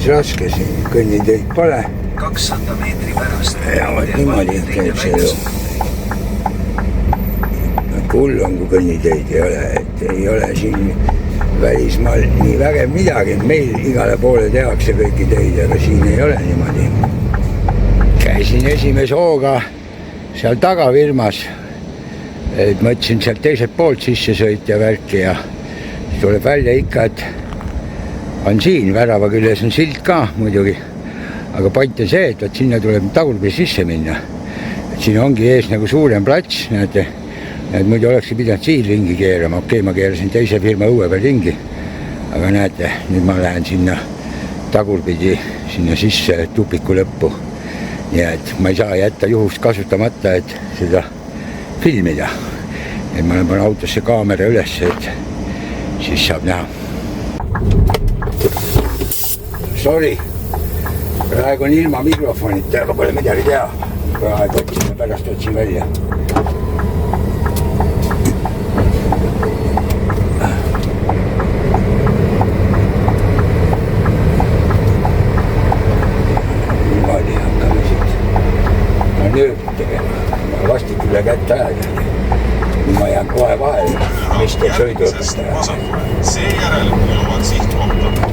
päris raske siin, kõnniteid pole. 200 meetri pärast. Ja vot niimoodi käib see elu. Hull on, kui kõnniteid ei ole, et ei ole siin välismaal nii vägev midagi. Meil igale poole tehakse kõiki teid, aga siin ei ole niimoodi. Käisin esimese hooga seal tagavirmas, et mõtlesin sealt teiselt poolt sisse sõita värki ja tuleb välja ikka, et on siin, värava küljes on silt ka muidugi, aga point on see, et sinna tuleb tagurpidi sisse minna. Et siin ongi ees nagu suurem plats, näete, et muidu olekski pidanud siin ringi keerama. Okei, ma keerasin teise firma õue peal ringi, aga näete, nüüd ma lähen sinna tagurpidi sinna sisse tupiku lõppu. Nii et ma ei saa jätta juhust kasutamata, et seda filmida. Et ma olen autosse kaamera üles, et siis saab näha. Sorry, praegu on ilma mikrofonita, aga pole midagi teha. Praegu otsime, pärast otsin välja. Niimoodi hakkame siit. Ma nööbid tegema. Ma vastik üle kätte aega. Ma jään kohe vahele, mis teeb sõiduõpetaja. Seejärel jõuavad sihtkohta.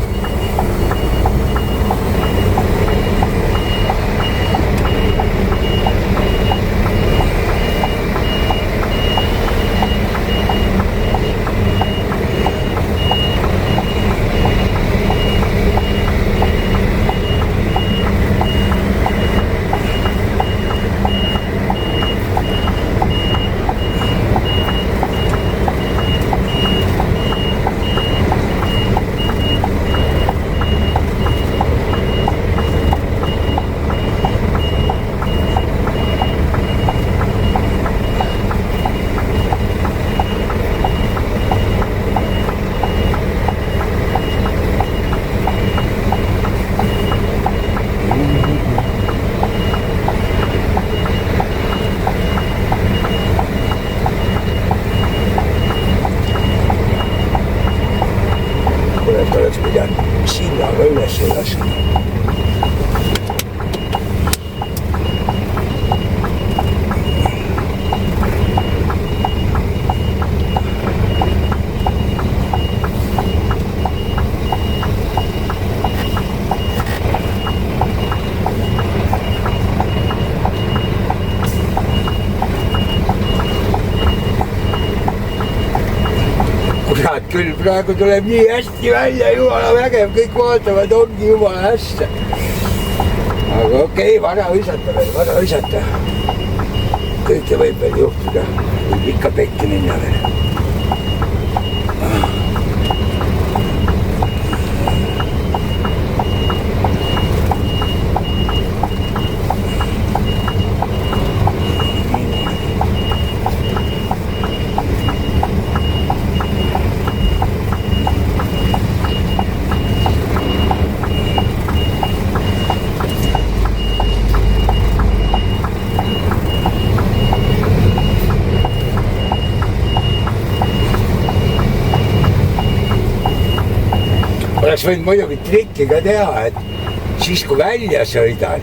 Sillaga üles ei laske. Kurat küll, praegu tuleb nii hästi välja, jumala vägev, kõik vaatavad, ongi jumala hästi. Aga okei, vara hõisata veel, vara hõisata. Kõike võib veel juhtuda, võib ikka pekki minna veel. Oleks võinud muidugi trikki ka teha, et siis kui välja sõidan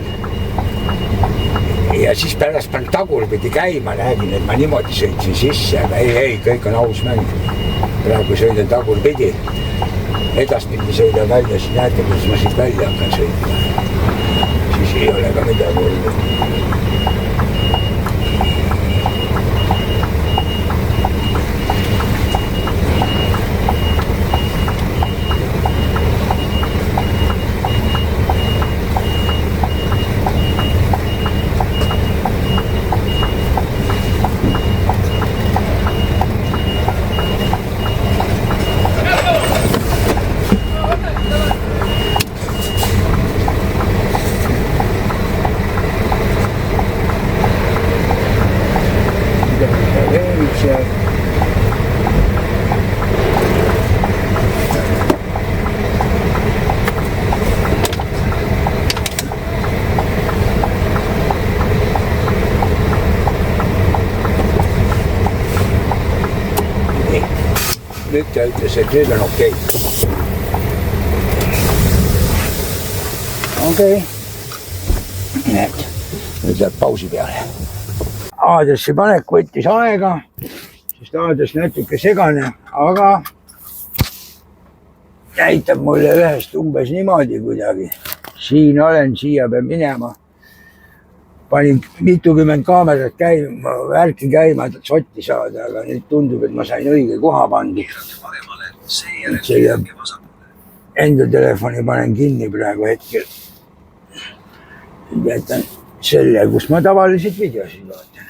ja siis pärast panen tagurpidi käima, nägin, et ma niimoodi sõitsin sisse, aga ei, kõik on aus mäng. Praegu sõidan tagurpidi, edaspidi sõidan välja, siis näete, kuidas ma siit välja hakkan sõitma. Siis ei ole ka midagi olnud. Nüüd ta ütles, et nüüd on okei. okei. Need, nüüd läheb pausi peale. Aadressi panek võttis aega, sest aadress natuke segane, aga näitab mulle ühest umbes niimoodi kuidagi. Siin olen, siia pean minema. Panin mitukümmend kaamerat käima, värki käima, et sotti saada, aga nüüd tundub, et ma sain õige koha pandud. Selle enda telefoni panen kinni praegu hetkel. Jätan selle, kus ma tavaliselt videosid vaatan.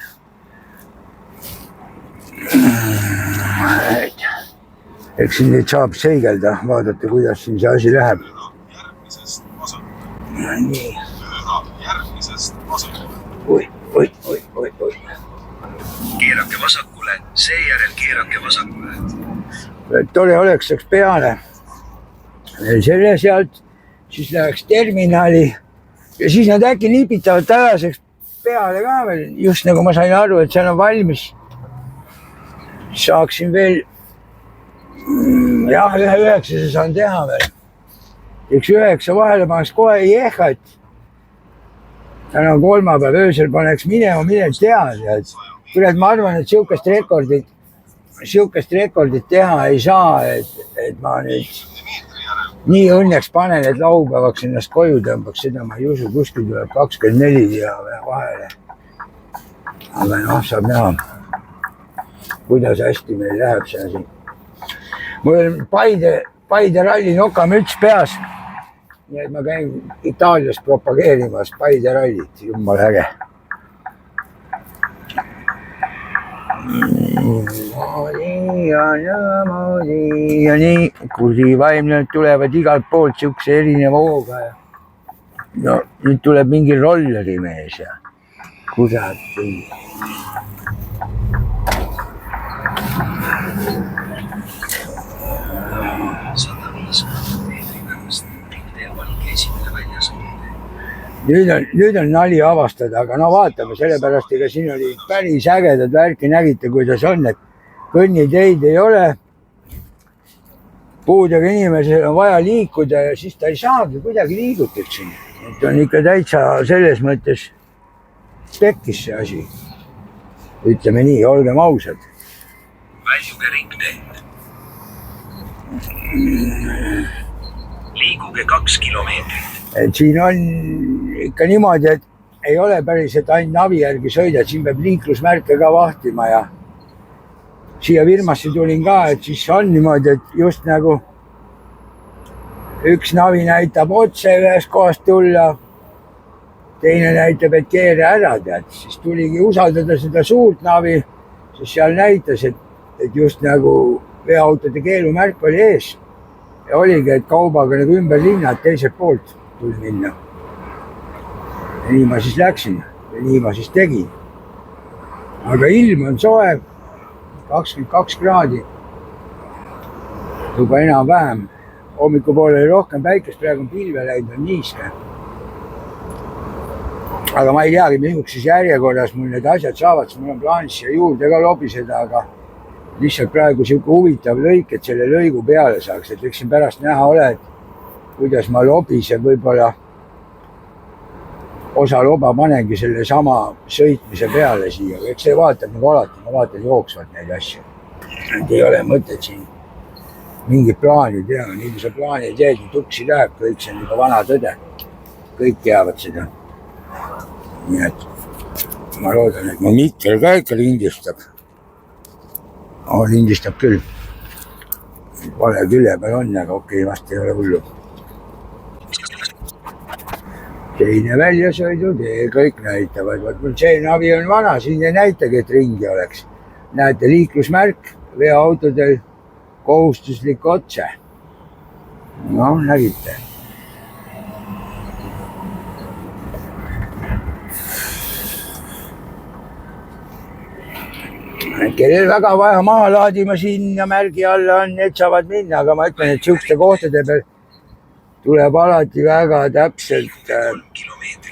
Eks siin nüüd saab seigelda, vaadata, kuidas siin see asi läheb. Järgmisest vasakule. Nii. Järgmisest vasakule. Oi. Keerake vasakule, seejärel keerake vasakule. Tore oleks saaks peale. Selle sealt, siis läheks terminali ja siis nad äkki nipitavad tänaseks peale ka veel. Just nagu ma sain aru, et seal on valmis. Saaksin veel, jah, 1.9 saan teha veel. Eks 9 vahele paneks kohe jehhat. Täna on kolmapäev, öösel paneks minema, midagi teada. Kurat, ma arvan, et siukest rekordit teha ei saa, et ma nüüd nii õnneks panen, et laupäevaks ennast koju tõmbaks. Seda ma ei usu, kuskil tuleb 24 ja vahele. Aga noh, saab näha, kuidas hästi meil läheb see asi. Mul on Paide ralli nokamüts peas. Nii et ma käin Itaalias propageerimas Paide rallit, jummal äge. Ja nii, kurdi vaimne tulevad igalt poolt siukse erineva hooga. No nüüd tuleb mingi rollerimees ja kurat. Nüüd on nali avastada, aga no vaatame, sellepärast ega siin oli päris ägedad värki, nägite, kuidas on, et kõnniteid ei ole. Puudega inimesel on vaja liikuda ja siis ta ei saagi kuidagi liigutud siin. Et on ikka täitsa selles mõttes pekkis see asi. Ütleme nii, olgem ausad. Väljuge ringteed. Liiguge 2 kilomeetrit. Et siin on ikka niimoodi, et ei ole päris, et ainult navi järgi sõida, et siin peab liiklusmärke ka vahtima ja siia firmasse tulin ka, et siis on niimoodi, et just nagu üks navi näitab otse ühest kohast tulla, teine näitab, et keera ära tead, siis tuligi usaldada seda suurt navi, siis seal näitas, et just nagu veoautode keelumärk oli ees ja oligi, et kaubaga nagu ümber linna, et teiselt poolt tuli minna. Ja nii ma siis läksin ja nii ma siis tegin. Aga ilm on soe, 22 kraadi, juba enam vähem. Hommikupoole oli rohkem päikest, praegu on pilve läinud, on niiske. Aga ma ei teagi, missugses järjekorras mul need asjad saavad, siis mul on plaanis siia juurde ka lobiseda, aga lihtsalt praegu siuke huvitav lõik, et selle lõigu peale saaks, et eks siin pärast näha ole, et kuidas ma lobisen, võib-olla osa loba panengi selle sama sõitmise peale siia, eks see vaatab nagu alati, ma vaatan jooksvalt neid asju. Et ei ole mõtet siin mingi plaani teha, nii kui sa plaani teed, nii tuksi läheb, kõik see on juba vana tõde. Kõik teavad seda. Nii et ma loodan, et mu mikker ka ikka lindistab. Lindistab küll. Vale külje peal on, aga okei, vast ei ole hullu. Teine väljasõidutee, kõik näitavad. Mul see navi on vana, siin ei näitagi, et ringi oleks. Näete, liiklusmärk, veoautodel kohustuslik otse. No, nägite. Kellel väga vaja maha laadima sinna märgi alla on, need saavad minna, aga ma ütlen, et siukeste kohtade peal tuleb alati väga täpselt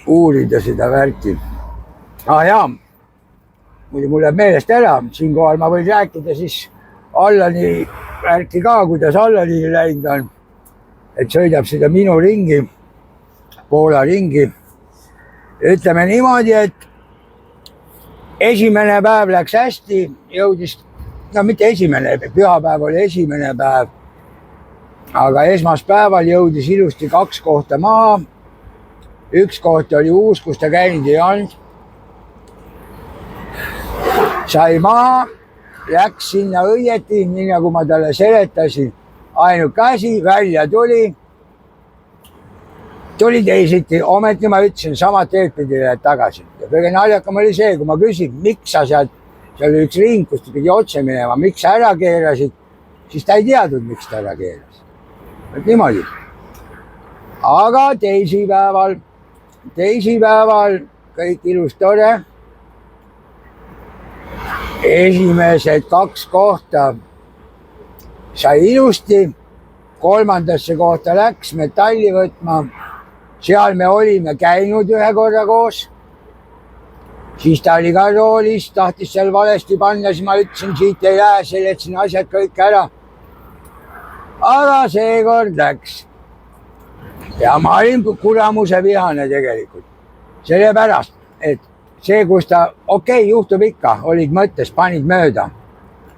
uurida seda värki. Jaa, muidu mul jääb meelest ära, siinkohal ma võin rääkida siis Allani värki ka, kuidas Allani läinud on, et sõidab seda minu ringi. Poola ringi. Ütleme niimoodi, et esimene päev läks hästi, jõudis, no mitte esimene, pühapäev oli esimene päev, aga esmaspäeval jõudis ilusti 2 kohta maha. 1 koht oli uus, kus ta käinud ei olnud. Sai maha, läks sinna õieti, nii nagu ma talle seletasin. Ainuke asi, välja tuli teisiti, ometi ma ütlesin, samad teed pidi lähed tagasi. Ja kõige naljakam oli see, kui ma küsin, miks sa seal oli üks ring, kus ta pidi otse minema, miks sa ära keerasid, siis ta ei teadnud, miks ta ära keeras. Et niimoodi. Aga teisipäeval kõik ilus tore. Esimesed 2 kohta sai ilusti, 3. kohta läks metalli võtma. Seal me olime käinud 1 korra koos. Siis ta oli ka roolis, tahtis seal valesti panna, siis ma ütlesin, siit ei lähe, seletasin asjad kõik ära. Aga seekord läks. Ja ma olin kuramuse vihane tegelikult. Sellepärast, et see, kus ta, okei, juhtub ikka, olid mõttes, panid mööda,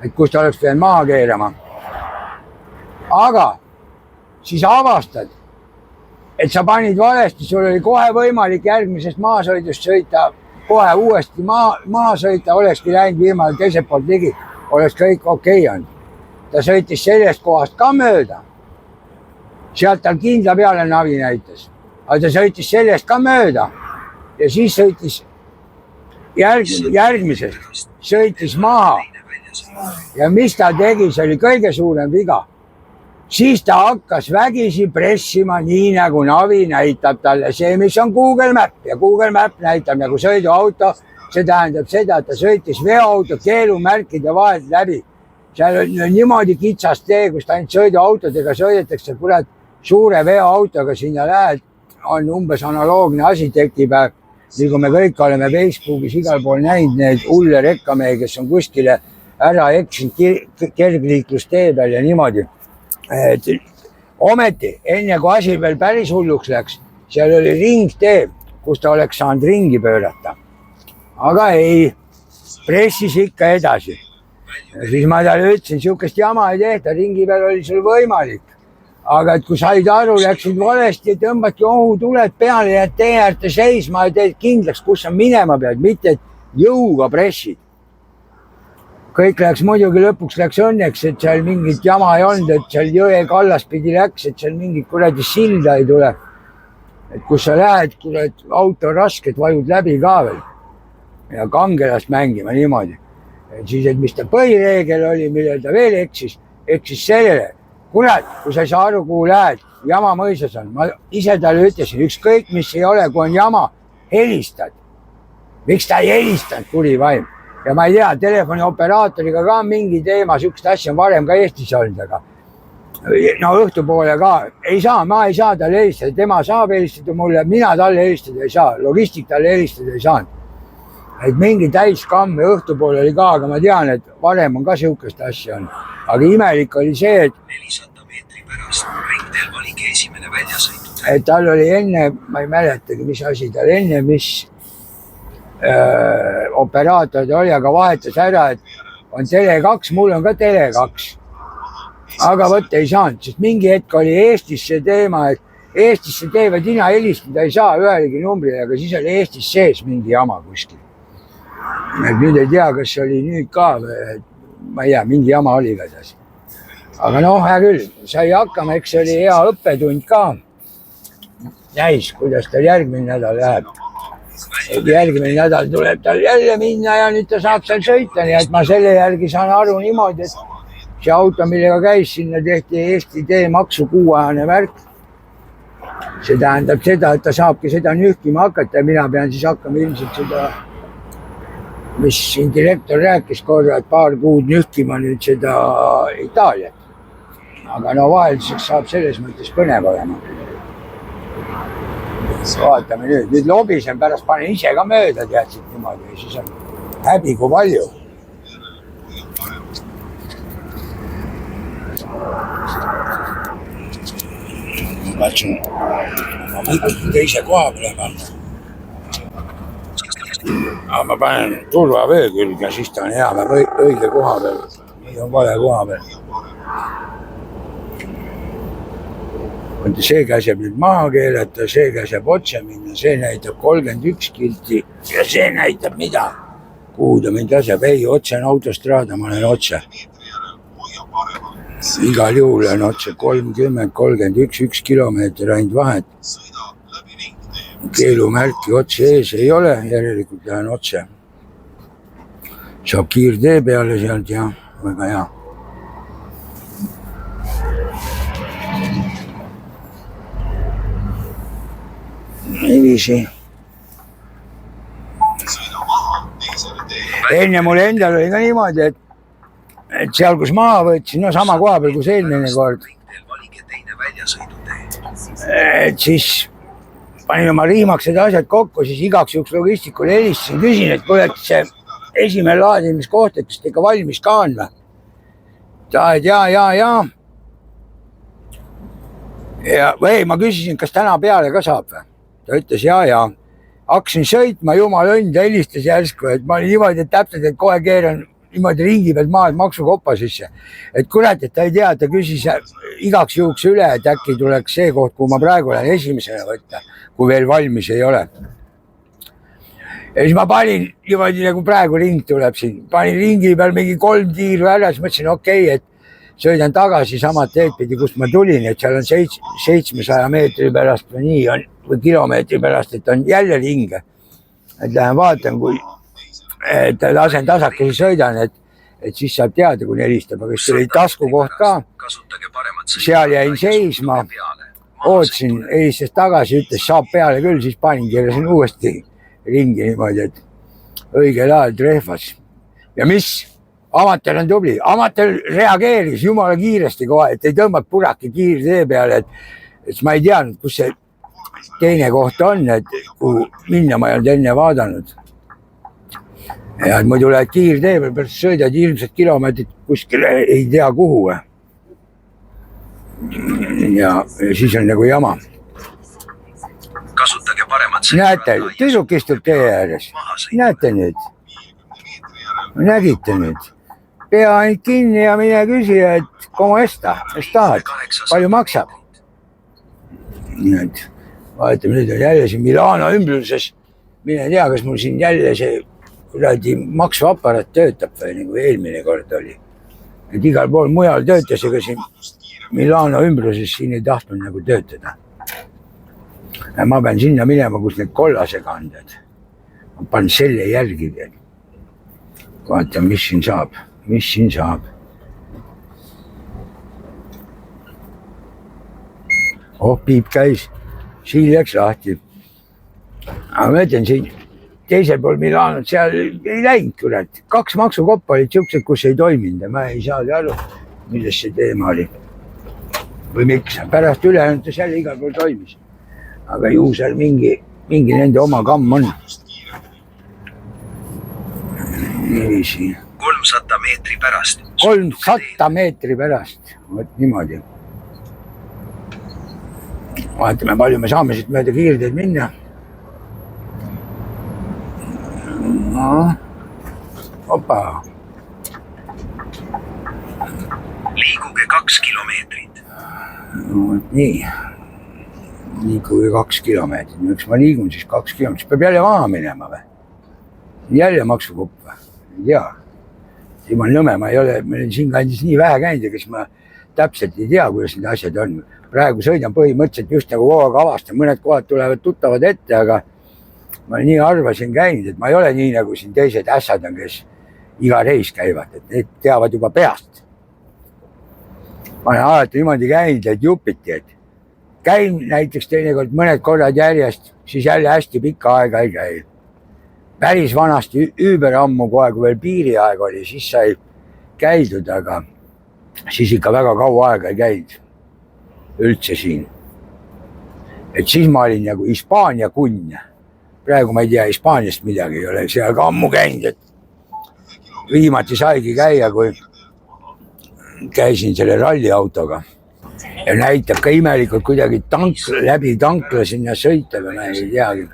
et kus ta oleks pidanud maha keerama. Aga siis avastad, et sa panid valesti, sul oli kohe võimalik järgmisest maasõidust sõita, kohe uuesti maha sõita, olekski läinud viimane teiselt poolt ligi, oleks kõik okei olnud. Ta sõitis sellest kohast ka mööda. Sealt tal kindla peale navi näitas. Aga ta sõitis sellest ka mööda. Ja siis sõitis järgmisest, sõitis maha. Ja mis ta tegi, see oli kõige suurem viga. Siis ta hakkas vägisi pressima nii nagu navi näitab talle see, mis on Google Map. Ja Google Map näitab nagu sõiduauto. See tähendab seda, et ta sõitis veoauto keelumärkide vahelt läbi. Seal on niimoodi kitsas tee, kus ta ainult sõiduautodega sõidetakse, kurat, suure veoautoga sinna lähed, on umbes analoogne asi tekib. Nii kui me kõik oleme Facebookis igal pool näinud need hulle rekkamehi, kes on kuskile ära eksinud kergliiklustee peal ja niimoodi. Ometi, enne kui asi veel päris hulluks läks, seal oli ringtee, kus ta oleks saanud ringi pöörata. Aga ei, pressis ikka edasi. Ja siis ma talle ütlesin, sihukest jama ei tehta, ringi peal oli sul võimalik. Aga et kui said aru, läksid valesti, tõmbadki ohutuled peale ja tee äärde seisma ja teed kindlaks, kus sa minema pead, mitte et jõuga pressid. Kõik läks muidugi, lõpuks läks õnneks, et seal mingit jama ei olnud, et seal jõe kallas pidi läks, et seal mingit kuradi silda ei tule. Et kus sa lähed, kurat, auto rasked, vajud läbi ka veel ja kangelast mängima niimoodi. Et siis, et mis ta põhireegel oli, millel ta veel eksis sellele. Kurat, kui sa ei saa aru, kuhu lähed, jama mõisas on. Ma ise talle ütlesin, ükskõik mis ei ole, kui on jama, helistad. Miks ta ei helistanud, kuri vaim? Ja ma ei tea, telefonioperatoriga ka mingi teema, sihukest asja on varem ka Eestis olnud, aga no õhtupoole ka ei saa, ma ei saa talle helistada, tema saab helistada mulle, mina talle helistada ei saa, logistik talle helistada ei saanud. Et mingi täiskamm ja õhtupoole oli ka, aga ma tean, et varem on ka sihukest asja on. Aga imelik oli see, et 400 meetri pärast ringteel valigi esimene väljasõitud. Et tal oli enne, ma ei mäletagi, mis asi tal enne, mis operaator ta oli, aga vahetas ära, et on Tele2, mul on ka Tele2. Aga võtta ei saanud, sest mingi hetk oli Eestis see teema, et Eestisse teevad ina helistada ei saa ühelegi numbrile, aga siis oli Eestis sees mingi jama kuskil. Et nüüd ei tea, kas oli nüüd ka, ma ei tea, mingi jama oli igatahes. Aga noh, hea küll, sai hakkama, eks oli hea õppetund ka. Näis, kuidas tal järgmine nädal läheb. Järgmine nädal tuleb tal jälle minna ja nüüd ta saab seal sõita, nii et ma selle järgi saan aru niimoodi, et see auto, millega käis, sinna tehti Eesti teemaksu 6-ajane värk. See tähendab seda, et ta saabki seda nühkima hakata ja mina pean siis hakkama ilmselt seda, mis siin direktor rääkis korra, et paar kuud nühkima nüüd seda Itaaliat. Aga no vahelduseks saab selles mõttes põnev olema. Vaatame nüüd lobisen, pärast panen ise ka mööda teadsid niimoodi ja siis on häbi kui palju. Katsun ma mõtlen teise koha peale panna. Aga ma panen turvavöö külge ja siis ta on hea, õige koha peal. Nii on vale koha peal. See käseb nüüd maha keelata, see käseb otse minna, see näitab 31 kilti ja see näitab mida? Kuhu ta mind laseb? Ei, otse on autostraada, ma olen otse. Igal juhul on otse 30, 31, 1 kilomeeter ainult vahet. Keelumärki otse ees ei ole, järelikult lähen otse. Saab kiirtee peale sealt ja väga hea. Niiviisi. Enne mul endal oli ka niimoodi, et seal, kus maha võtsin, no sama koha peal, kus eelmine kord. Et siis panin oma riimaksed asjad kokku, siis igaks juhuks logistikule helistasin, küsin, et kuule, et see esimene laadimiskoht, et kas ikka valmis ka on või? Ta, et jaa. Või ma küsisin, kas täna peale ka saab või? Ta ütles jaa. Hakkasin sõitma, jumal õnd, helistas järsku, et ma olin niimoodi, et täpselt, et kohe keeran niimoodi ringi pealt maad maksukoppa sisse. Et kurat, et ta ei tea, ta küsis igaks juhuks üle, et äkki tuleks see koht, kuhu ma praegu olen esimesena võtta, kui veel valmis ei ole. Ja siis ma panin niimoodi, nagu praegu ring tuleb siin, panin ringi peal mingi 3 tiiru ära, siis mõtlesin okei, et sõidan tagasi samad teed pidi, kust ma tulin, et seal on 700 meetri pärast või nii on, või kilomeetri pärast, et on jälle ringe. Et lähen vaatan, kui lasen tasakesi sõidan, et siis saab teada, kui helistab, aga siis oli taskukoht ka. Seal jäin seisma, ootsin, helistas tagasi, ütles saab peale küll, siis panin keerasin uuesti ringi niimoodi, et õigel ajal trehvas. Ja mis? Amater on tubli, amater reageeris jumala kiiresti kohe, et ei tõmbab puraki kiirtee peale, et ma ei teadnud, kus see teine koht on, et kuhu minna ma ei olnud enne vaadanud. Ja muidu lähed kiirtee peal, pärast sõidad ilmselt kilomeetrit kuskile ei tea kuhu. Ja siis on nagu jama. Näete, tüdruk istub tee ääres. Näete nüüd? Nägite nüüd? Pea ainult kinni ja mine küsi, et como esta, mis tahad, palju maksab. Nii et vaatame, nüüd on jälle siin Milano ümbruses. Mine tea, kas mul siin jälle see maksuaparaat töötab või nagu eelmine kord oli. Et igal pool mujal töötas, aga siin Milano ümbruses siin ei tahtnud nagu töötada. Ja ma pean sinna minema, kus need kollase kanded. Ma panen selle järgi. Vaatan, mis siin saab. Piip käis, siin läks lahti. Aga ma ütlen siin teisel pool Milanot, seal ei läinud kurat. 2 maksukoppa olid siuksed, kus ei toiminud ja ma ei saagi aru, milles see teema oli. Või miks, pärast ülejäänutes jälle igal pool toimis. Aga ju seal mingi nende oma kamm on. Niiviisi. 300 meetri pärast. 300 meetri pärast, võt niimoodi. Vaatame, palju me saame siit mööda kiirteed minna. No, opa. Liiguge 2 kilomeetrit. No, nii. Liiguge 2 kilomeetrit. Miks ma liigun siis 2 kilomeetrit? Peab jälle maha minema või? Jälle maksukopp või? Ei tea. Siin on nõme, ma ei ole siin kandis nii vähe käinud, kes ma täpselt ei tea, kuidas need asjad on. Praegu sõidan põhimõtteliselt just nagu kogu aeg avastan. Mõned kohad tulevad tuttavad ette, aga ma nii harva siin käinud, et ma ei ole nii nagu siin teised ässad on, kes iga reis käivad, et need teavad juba peast. Ma olen alati niimoodi käinud, et jupiti, et käin näiteks teinekord mõned korrad järjest, siis jälle hästi pikka aega ei käi. Päris vanasti üüberammu kohe, kui veel piiriaeg oli, siis sai käidud, aga siis ikka väga kaua aega ei käinud üldse siin. Et siis ma olin nagu Hispaania kunn. Praegu ma ei tea, Hispaaniast midagi ei ole, seal ka ammu käinud, et viimati saigi käia, kui käisin selle ralliautoga. ja näitab ka imelikult kuidagi läbi tankla sinna sõita või ma ei teagi.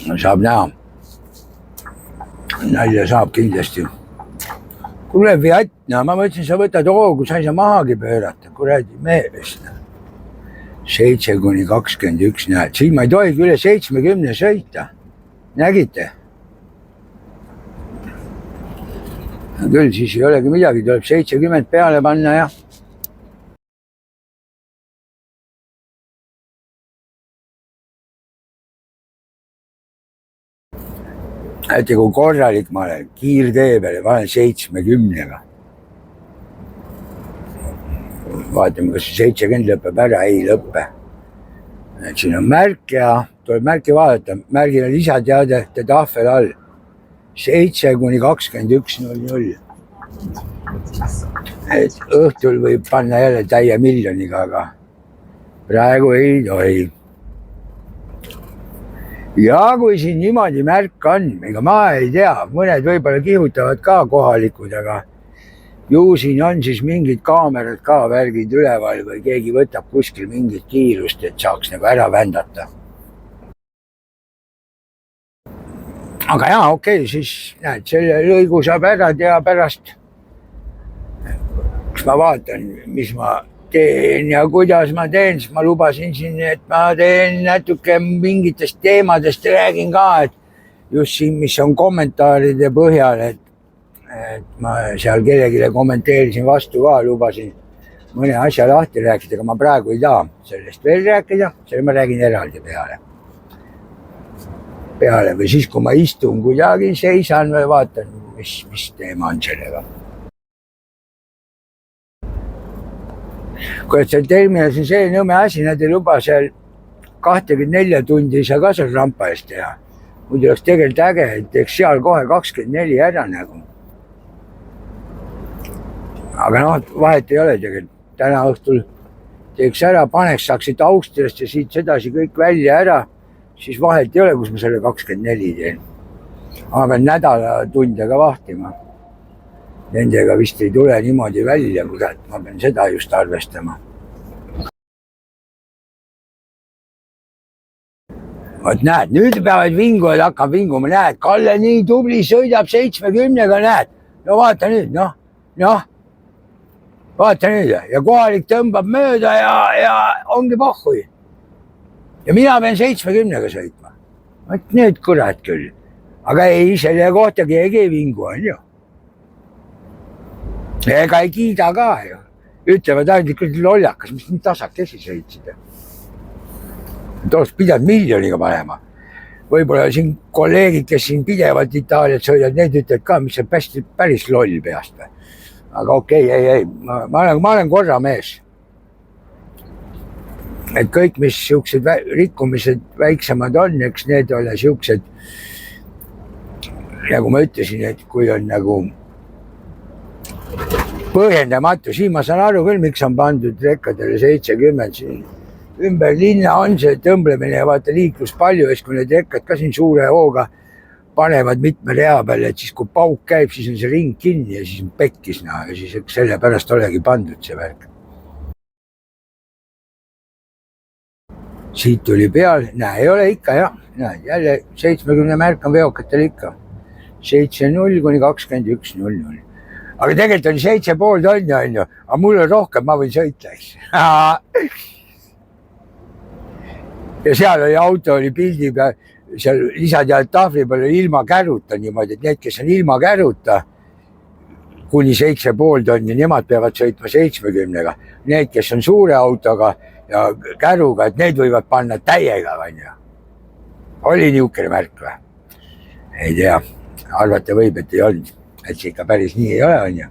No, saab näha. Nalja saab kindlasti. Kuule Fiat, no ma mõtlesin, sa võtad hoogu, sa ei saa mahagi pöörata, kuradi mees. 7-21 näed, siin ma ei tohigi üle 70 sõita. Nägite? Küll siis ei olegi midagi, tuleb 70 peale panna ja näete, kui korralik ma olen, kiirtee peale, panen 70-ga. Vaatame, kas 70 lõpeb ära, ei lõppe. Siin on märk ja tuleb märki vaadata, märgil on lisateadete tahvel all. 7-21.00. Et õhtul võib panna jälle täie miljoniga, aga praegu ei tohi. Ja kui siin niimoodi märk on, ega ma ei tea, mõned võib-olla kihutavad ka kohalikud, aga ju siin on siis mingid kaamerad ka värgid üleval või keegi võtab kuskil mingit kiirust, et saaks nagu ära vändata. Aga jaa, okei, siis näed, selle lõigu saab ära teha pärast. Kus ma vaatan, mis ma teen ja kuidas ma teen, siis ma lubasin siin, et ma teen natuke mingitest teemadest räägin ka, et just siin, mis on kommentaaride põhjal, et ma seal kellegile kommenteerisin vastu ka, lubasin mõne asja lahti rääkida, aga ma praegu ei taha sellest veel rääkida, selle ma räägin eraldi peale või siis, kui ma istun kuidagi, seisan või vaatan, mis teema on sellega. Kui seal terminas on see nõme asi, nad ei luba seal 24 tundi ei saa ka seal rampa eest teha. Muidu oleks tegelikult äge, et teeks seal kohe 24 ära nagu. Aga noh, vahet ei ole tegelikult. Täna õhtul teeks ära, paneks, saaksid Austriast ja siit sedasi kõik välja ära, siis vahet ei ole, kus ma selle 24 teen. Ma pean nädala tundega vahtima. Nendega vist ei tule niimoodi välja, kurat, ma pean seda just arvestama. Vot näed, nüüd peavad vingujad hakkab vinguma, näed, Kalle nii tubli sõidab 70-ga, näed. No vaata nüüd, noh. Vaata nüüd ja kohalik tõmbab mööda ja ongi pohhui. Ja mina pean 70-ga sõitma. Vot nüüd kurat küll. Aga ei, selle kohta keegi ei vingu on ju. Ega ei kiida ka ju. Ütlevad ainult küll lollakas, mis nii tasakesi sõitsid. Oleks pidanud miljoniga panema. Võib-olla siin kolleegid, kes siin pidevalt Itaaliat sõidavad, need ütlevad ka, mis see päris loll peast. Aga okei, ei, ma olen korra mees. Et kõik, mis siuksed rikkumised väiksemad on, eks need ole siuksed, nagu ma ütlesin, et kui on nagu põhjendamatu, siin ma saan aru küll, miks on pandud rekkadele 70, siin ümber linna on see tõmblemine ja vaata liiklus palju, ees kui need rekkad ka siin suure hooga panevad mitme rea peale, et siis kui pauk käib, siis on see ring kinni ja siis on pekkis ja siis selle pärast olegi pandud see värk. Siit tuli peal, näe, ei ole ikka jah, näe, jälle 70 märk on veokatel ikka, 7-0 kuni 21-0. Aga tegelikult oli 7,5 tonni on ju, aga mul on rohkem, ma võin sõita, eks. Ja seal oli auto, oli pildi peal, seal lisatead tahvli peal oli ilma käruta niimoodi, et need, kes on ilma käruta kuni 7,5 tonni, nemad peavad sõitma 70-ga. Need, kes on suure autoga ja käruga, et need võivad panna täiega, on ju. Oli niukene märk või? Ei tea, arvata võib, et ei olnud. Et see ikka päris nii ei ole, on ju.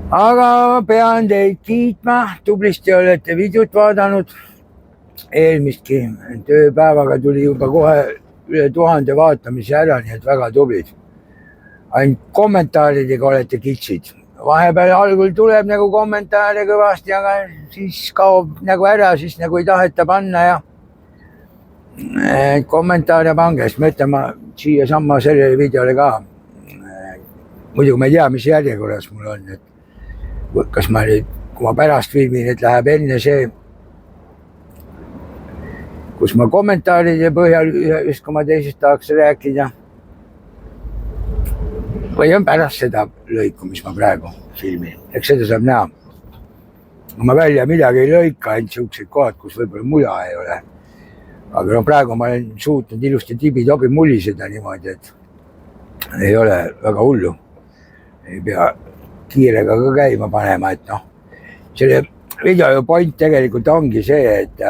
Aga pean teid kiitma, tublisti olete videot vaadanud. Eelmistki tööpäevaga tuli juba kohe üle 1000 vaatamise ära, nii et väga tublid. Ainult kommentaaridega olete kitsid. Vahepeal algul tuleb nagu kommentaare kõvasti, aga siis kaob nagu ära, siis nagu ei taheta panna ja kommentaare pange, sest ma ütlen, ma siia samma sellele videole ka muidugi ma ei tea, mis järjekorras mul on, et kas ma nüüd, kui ma pärast filmin, et läheb enne see, kus ma kommentaaride põhjal ühest koma teisest tahaks rääkida. Või on pärast seda lõiku, mis ma praegu filmin. Eks seda saab näha. Ma välja midagi ei lõika, ainult siuksed kohad, kus võib-olla muda ei ole. Aga no praegu ma olen suutnud ilusti tibi-tobi mulliseda niimoodi, et ei ole väga hullu. Ei pea kiirega ka käima panema, et noh. Selle video point tegelikult ongi see, et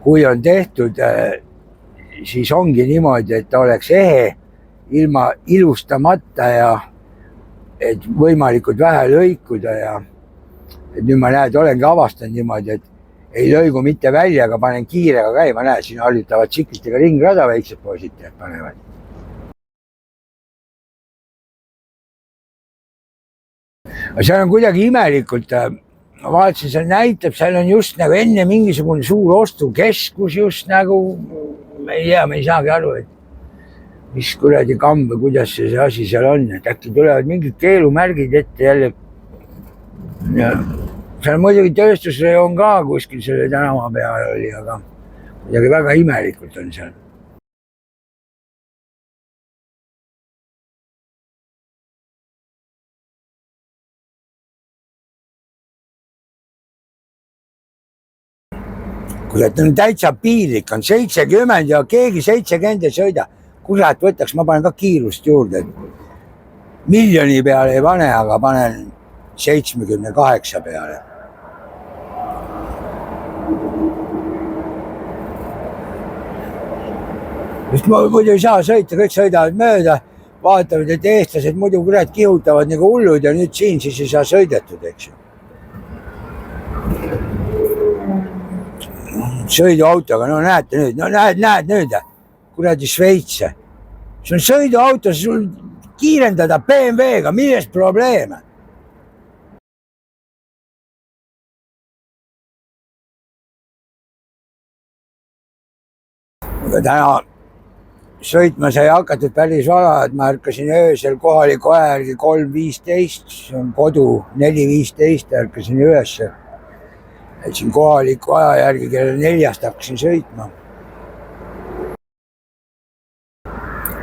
kui on tehtud, siis ongi niimoodi, et ta oleks ehe, ilma ilustamata ja et võimalikult vähe lõikuda ja et nüüd ma näed, olengi avastanud niimoodi, et ei lõigu mitte välja, aga panen kiirega käima, näed, siin harjutavad tsiklitega ringrada väiksed poisid panevad. Aga seal on kuidagi imelikult, ma vaatasin, seal näitab, seal on just nagu enne mingisugune suur ostukeskus just nagu, ma ei tea, ma ei saagi aru, et mis kuradi kamm või kuidas see asi seal on, et äkki tulevad mingid keelumärgid ette jälle. Ja seal muidugi tööstusrajoon ka kuskil selle tänava peal oli, aga midagi väga imelikult on seal. Kurat, on täitsa piinlik, on 70 ja keegi 70 ei sõida. Kurat, võtaks, ma panen ka kiirust juurde. Miljoni peale ei pane, aga panen 78 peale. Just muidu ei saa sõita, kõik sõidavad mööda, vaatavad, et eestlased muidu kurat kihutavad nagu hullud ja nüüd siin siis ei saa sõidetud, eks ju. Sõiduautoga, no näete nüüd, no näed nüüd. Kuradi Šveits. See on sõiduauto, sul kiirendada BMW-ga, millest probleeme? Aga täna sõitma sai hakatud päris vara, et ma ärkasin öösel kohaliku aja järgi 3.15, see on kodu 4.15, ärkasin üles. Et siin kohaliku aja järgi kella 4 hakkasin sõitma.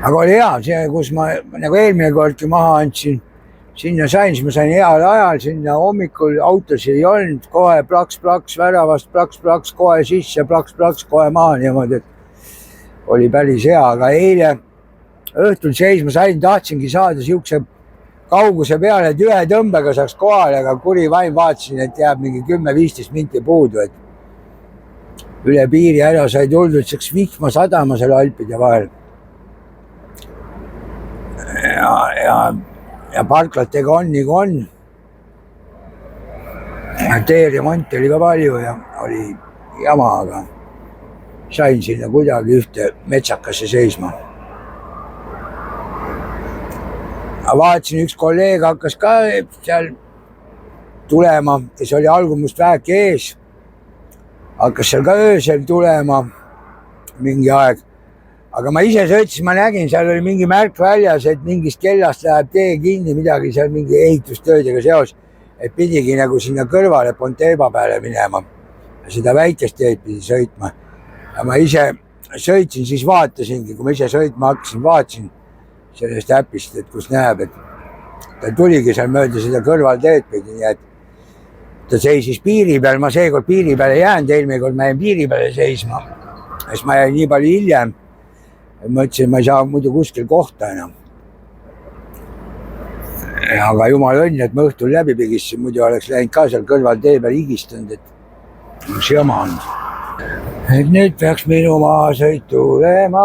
Aga oli hea, see, kus ma nagu eelmine kordki maha andsin, sinna sain, siis ma sain heal ajal, sinna hommikul autos ei olnud, kohe plaks-plaks väravast, plaks-plaks kohe sisse, plaks-plaks kohe maha niimoodi, et oli päris hea, aga eile õhtul seisma sain, tahtsingi saada siukse kauguse peale, et ühe tõmbega saaks kohale, aga kuri vaim vaatasin, et jääb mingi 10-15 minti puudu, et üle piiri ära sai tuldud, saaks vihma sadama seal Alpide vahel. Ja parklatega on nagu on. Teeremont oli ka palju ja oli jama, aga sain sinna kuidagi ühte metsakasse seisma. Aga vaatasin, üks kolleeg hakkas ka seal tulema, kes oli algumust väheke ees. Hakkas seal ka öösel tulema mingi aeg. Aga ma ise sõitsin, ma nägin, seal oli mingi märk väljas, et mingist kellast läheb tee kinni, midagi seal mingi ehitustöödega seos, et pidigi nagu sinna kõrvale Ponteba peale minema. Seda väikest teed pidi sõitma. Ja ma ise sõitsin, siis vaatasingi, kui ma ise sõitma hakkasin, vaatasin sellest äpist, et kus näeb, et ta tuligi seal mööda seda kõrvalteed pidi, nii et ta seisis piiri peal, ma seekord piiri peale jäänud, eelmine kord ma jäin piiri peale seisma, siis ma jäin nii palju hiljem. Ma ütlesin, ma ei saa muidu kuskil kohta enam. Aga jumal õnn, et ma õhtul läbi pigistasin, muidu oleks läinud ka seal kõrval tee peal higistanud, et üks jama on. Et nüüd peaks minu maasõit tulema,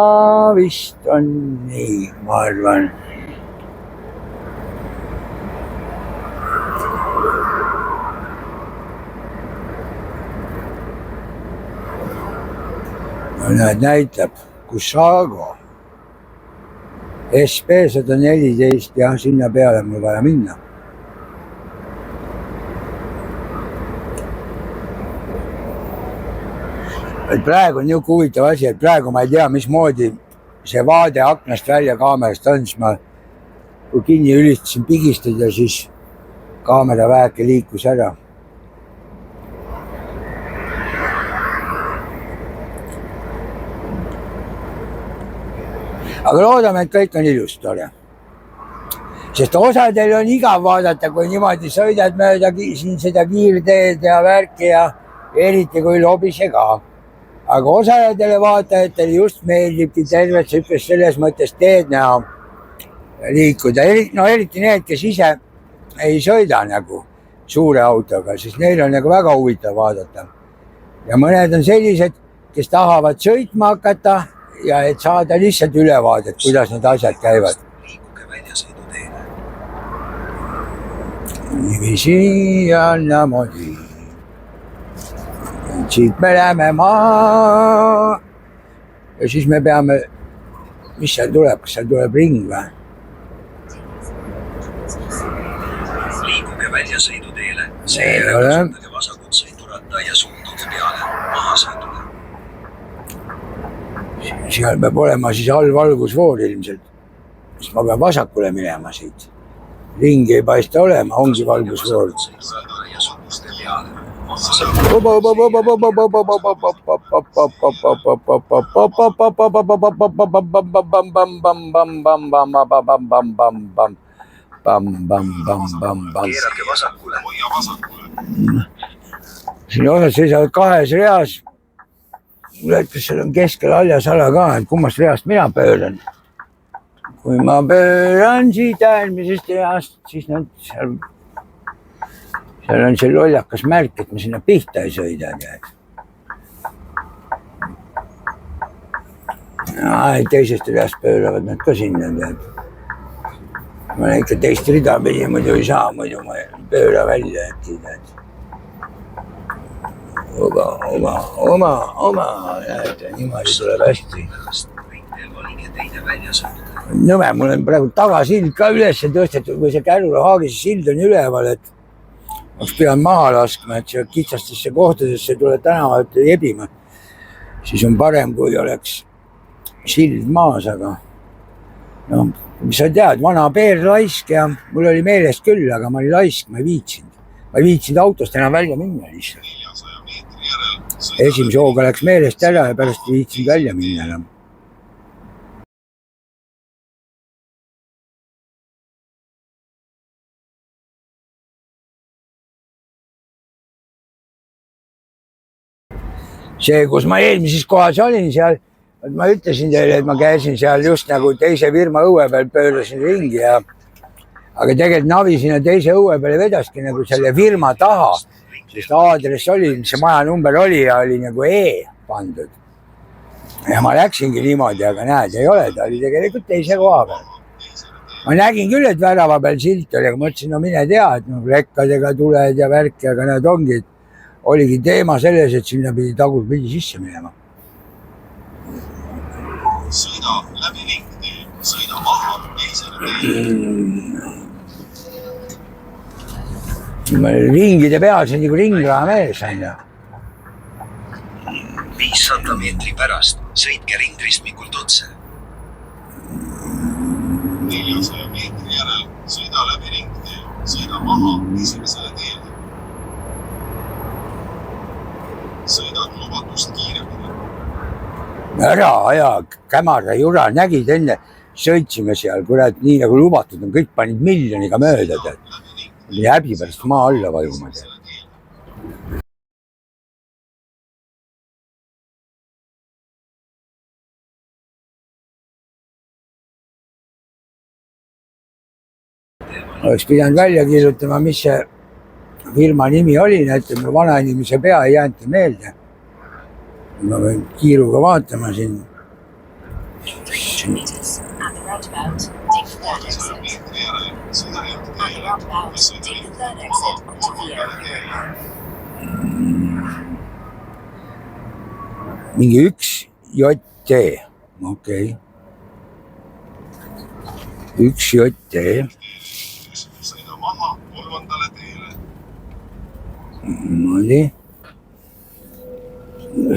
vist on nii, ma arvan. No näitab. Kushago. SP 114 ja sinna peale mul vaja minna. Et praegu on niuke huvitav asi, et praegu ma ei tea, mismoodi see vaade aknast välja kaamerast on, siis ma kui kinni ülitasin pigistada, siis kaamera väike liikus ära. Aga loodame, et kõik on ilus, tore. Sest osadel on igav vaadata, kui niimoodi sõidad mööda siin seda kiirteed ja värki ja eriti kui lobise ka. Aga osadele vaatajatele just meeldibki tervet sükest selles mõttes teed näha liikuda. No eriti need, kes ise ei sõida nagu suure autoga, siis neil on nagu väga huvitav vaadata. Ja mõned on sellised, kes tahavad sõitma hakata ja et saada lihtsalt ülevaadet, kuidas need asjad käivad. Liikuge väljasõiduteele. Niiviisi ja namoodi. Siit me läheme maa. Ja siis me peame, mis seal tuleb, kas seal tuleb ring või? Liikuge väljasõiduteele. Seejärel kasutage vasakut sõiduratta ja suunduge peale mahasõidule. Seal peab olema siis all valgusfoor ilmselt. Siis ma pean vasakule minema siit. Ringi ei paista olema, ongi valgusfoor. Ja suunduge peale. Keerake vasakule. Hoia vasakule. Siin osad seisavad kahes reas. Kas seal on keskel haljasala ka, et kummast reast mina pööran. Kui ma pööran siit äärmisest reast, siis nad seal on see lollakas märk, et ma sinna pihta ei sõida. Teisest reast pööravad nad ka sinna. Ma ikka teist rida pidi muidu ei saa, muidu ma pööra välja. Oma, niimoodi tuleb hästi. Ringteel valige teine väljasõidutee. Nõme, mul on praegu tagasild ka üles tõstetud, kui see Kärula Haagise sild on üleval, et ma pean maha laskma, et see kitsastesse kohtadesse tuleb tänavalt jebima. Siis on parem, kui oleks sild maas, aga no, mis sa tead, vana peer laisk ja mul oli meelest küll, aga ma olin laisk, ma ei viitsinud. Ma ei viitsinud autost enam välja minna lihtsalt. 400 meetri järel. Esimese hooga läks meelest ära ja pärast ei viitsinud välja minna enam. See, kus ma eelmises kohas olin seal, ma ütlesin teile, et ma käisin seal just nagu teise firma õue peal, pöörasin ringi ja aga tegelikult navi sinna teise õue peale vedaski nagu selle firma taha, sest aadress oli, mis see maja number oli ja oli nagu E pandud. Ja ma läksingi niimoodi, aga näed, ei ole, ta oli tegelikult teise koha peal. Ma nägin küll, et värava peal silt oli, aga mõtlesin, no mine tea, et no rekkadega tuled ja värki, aga need ongi, et oligi teema selles, et sinna pidi tagurpidi sisse minema. Sõida läbi ringtee, sõida maha teisele teele. Ringide peal, see on nagu ringraha mees, on ju. 500 meetri pärast sõitke ringristmikult otse. 400 meetri järel sõida läbi ringtee, sõida maha esimesele teele. Sõidad lubatust kiiremini. Ära aja, kämara jura, nägid enne, sõitsime seal, kurat, nii nagu lubatud on, kõik panid miljoniga mööda. Häbi pärast maa alla vajuma. Oleks pidanud välja kirjutama, mis see firma nimi oli, näitab, mul vana inimese pea ei jäänti meelde. Ma võin kiiruga vaatama siin. Mingi 1JT, okei. 1JT. Sõida maha kolmandale teele. Oli.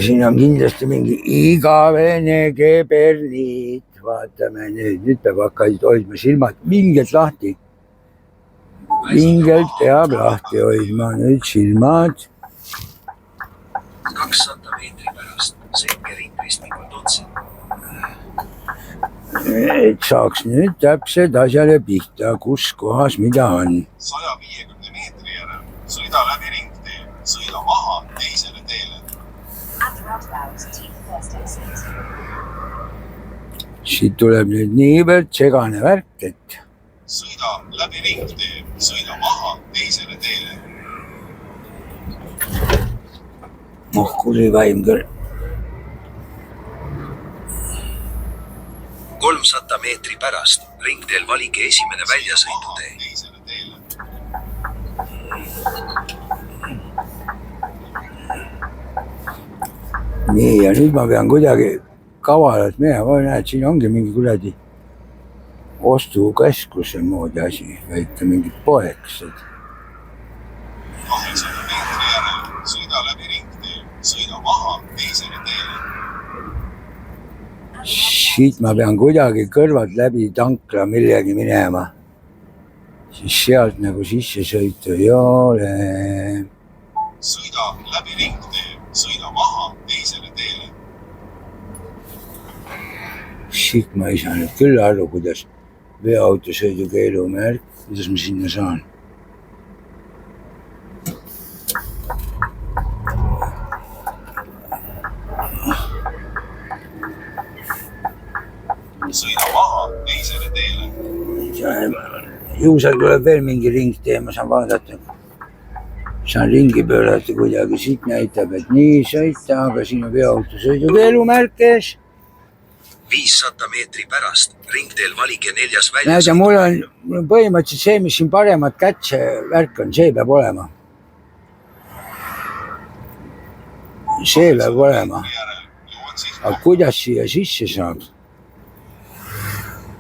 siin on kindlasti mingi igavene keberniit. Vaatame nüüd peab hakata hoidma silmad vingelt lahti. Vingelt peab lahti hoidma nüüd silmad. 200 meetri pärast selge ringristmikult otse. Et saaks nüüd täpselt asjale pihta, kus kohas mida on. 150 meetri järel sõida läbi ringtee, sõida maha teisele teele. Siit tuleb nüüd niivõrd segane värk, et sõida läbi ringtee, sõida maha teisele teele. kuri vaim küll. 300 meetri pärast ringteel valige esimene väljasõidutee. Teisele teele. Nii, ja nüüd ma pean kuidagi kavalalt minema, näed, siin ongi mingi kuradi ostukeskuse moodi asi, väike mingi poeksed. 200 meetri järel sõida läbi ringtee, sõida maha teisele teele. Siit ma pean kuidagi kõrvalt läbi tankla millegi minema. Siis sealt nagu sisse sõitu ei ole. Sõida läbi ringtee, sõida maha teisele teele. Siit ma ei saa nüüd küll aru, kuidas veoautosõidu keelumärk, kuidas ma sinna saan. Sõida maha teisele teele. Juusal tuleb veel mingi ringtee, ma saan vaadata. Saan ringi pöörata kuidagi, siit näitab, et nii sõita, aga siin on veoautosõidu keelumärkes. 500 meetri pärast ringteel valige neljas Näed, väljasõidu. mul on põhimõtteliselt see, mis siin paremat kätt see värk on, see peab olema. See peab olema. Aga kuidas siia sisse saab?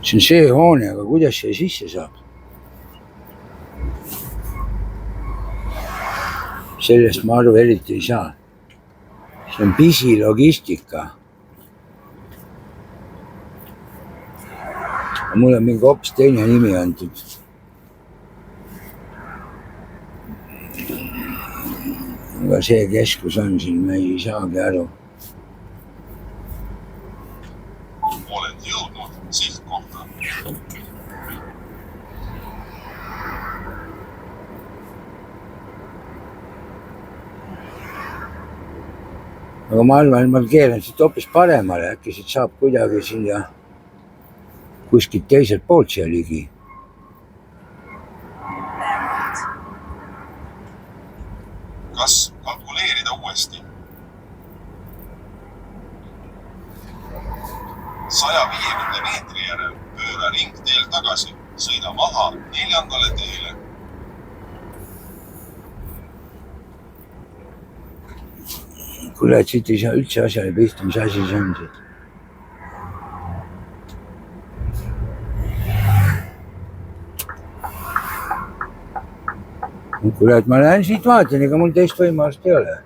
See on see hoone, aga kuidas siia sisse saab? Sellest ma aru eriti ei saa. See on pisilogistika. Mul on mingi hoopis teine nimi antud. Aga see keskus on siin, me ei saagi aru. Oled jõudnud sihtkohta. Aga ma arvan, et ma keeran siit hoopis paremale, äkki siit saab kuidagi siia kuskilt teiselt poolt siia ligi. Kas kalkuleerida uuesti? 150 meetri järel pööra ringteel tagasi, sõida maha neljandale teele. Kuule, et siit ei saa üldse asjale pihta, mis asi see on siit. Kuule, et ma lähen siit vaatan, ega mul teist võimalust ei ole.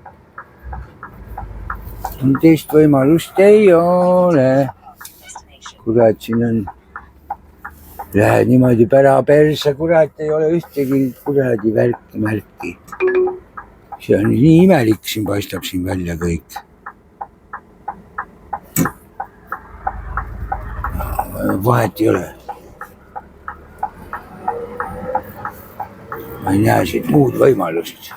Mul teist võimalust ei ole. Kuule, et siin on... Lähed niimoodi päraperse, kurat, ei ole ühtegi kuradi märki. See on nii imelik, siin paistab siin välja kõik. Vahet ei ole. Ma ei näe siit muud võimalust.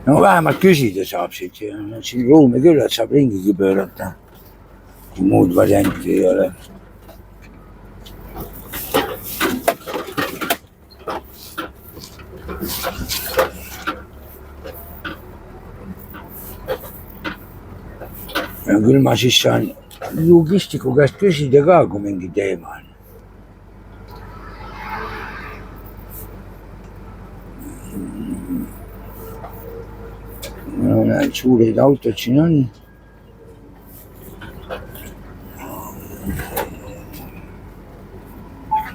No vähemalt küsida saab siit. Siin ruumi küll, et saab ringigi pöörata. Kui muud varianti ei ole. Ja küll ma siis saan logistiku käest küsida ka, kui mingi teema on. No näed, suured autod siin on.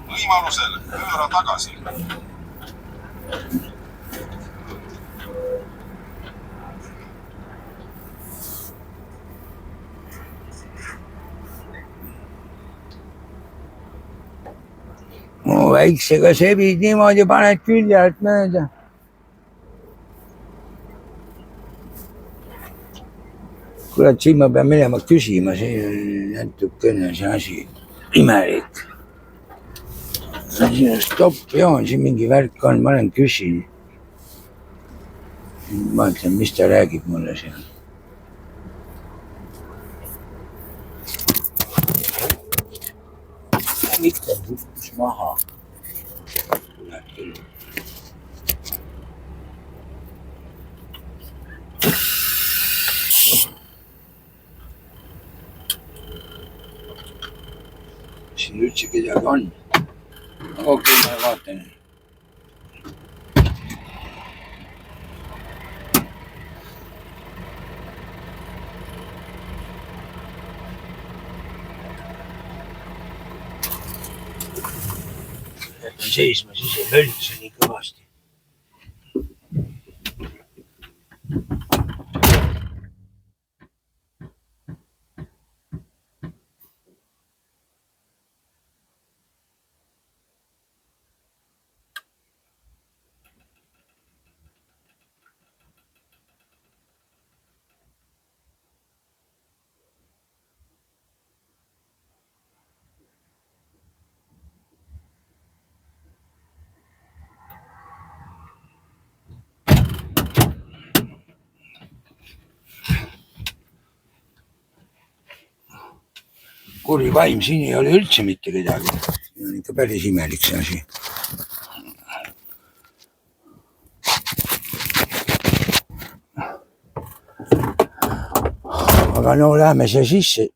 Võimalusel pööra tagasi. väiksega sebid niimoodi, paned külje alt mööda. Kurat, siin ma pean minema küsima, siin on natukene see asi imelik. Siin on stopp-joon, siin mingi värk on, ma olen küsin. Vaatan, mis ta räägib mulle siin. Mitte kukkus maha. Siin üldse kedagi on. Okei, ma vaatan. Jätan seisma, siis ei hölgse nii kõvasti. Kuri vaim, siin ei ole üldse mitte kedagi. Siin on ikka päris imelik see asi. Aga no läheme siia sisse,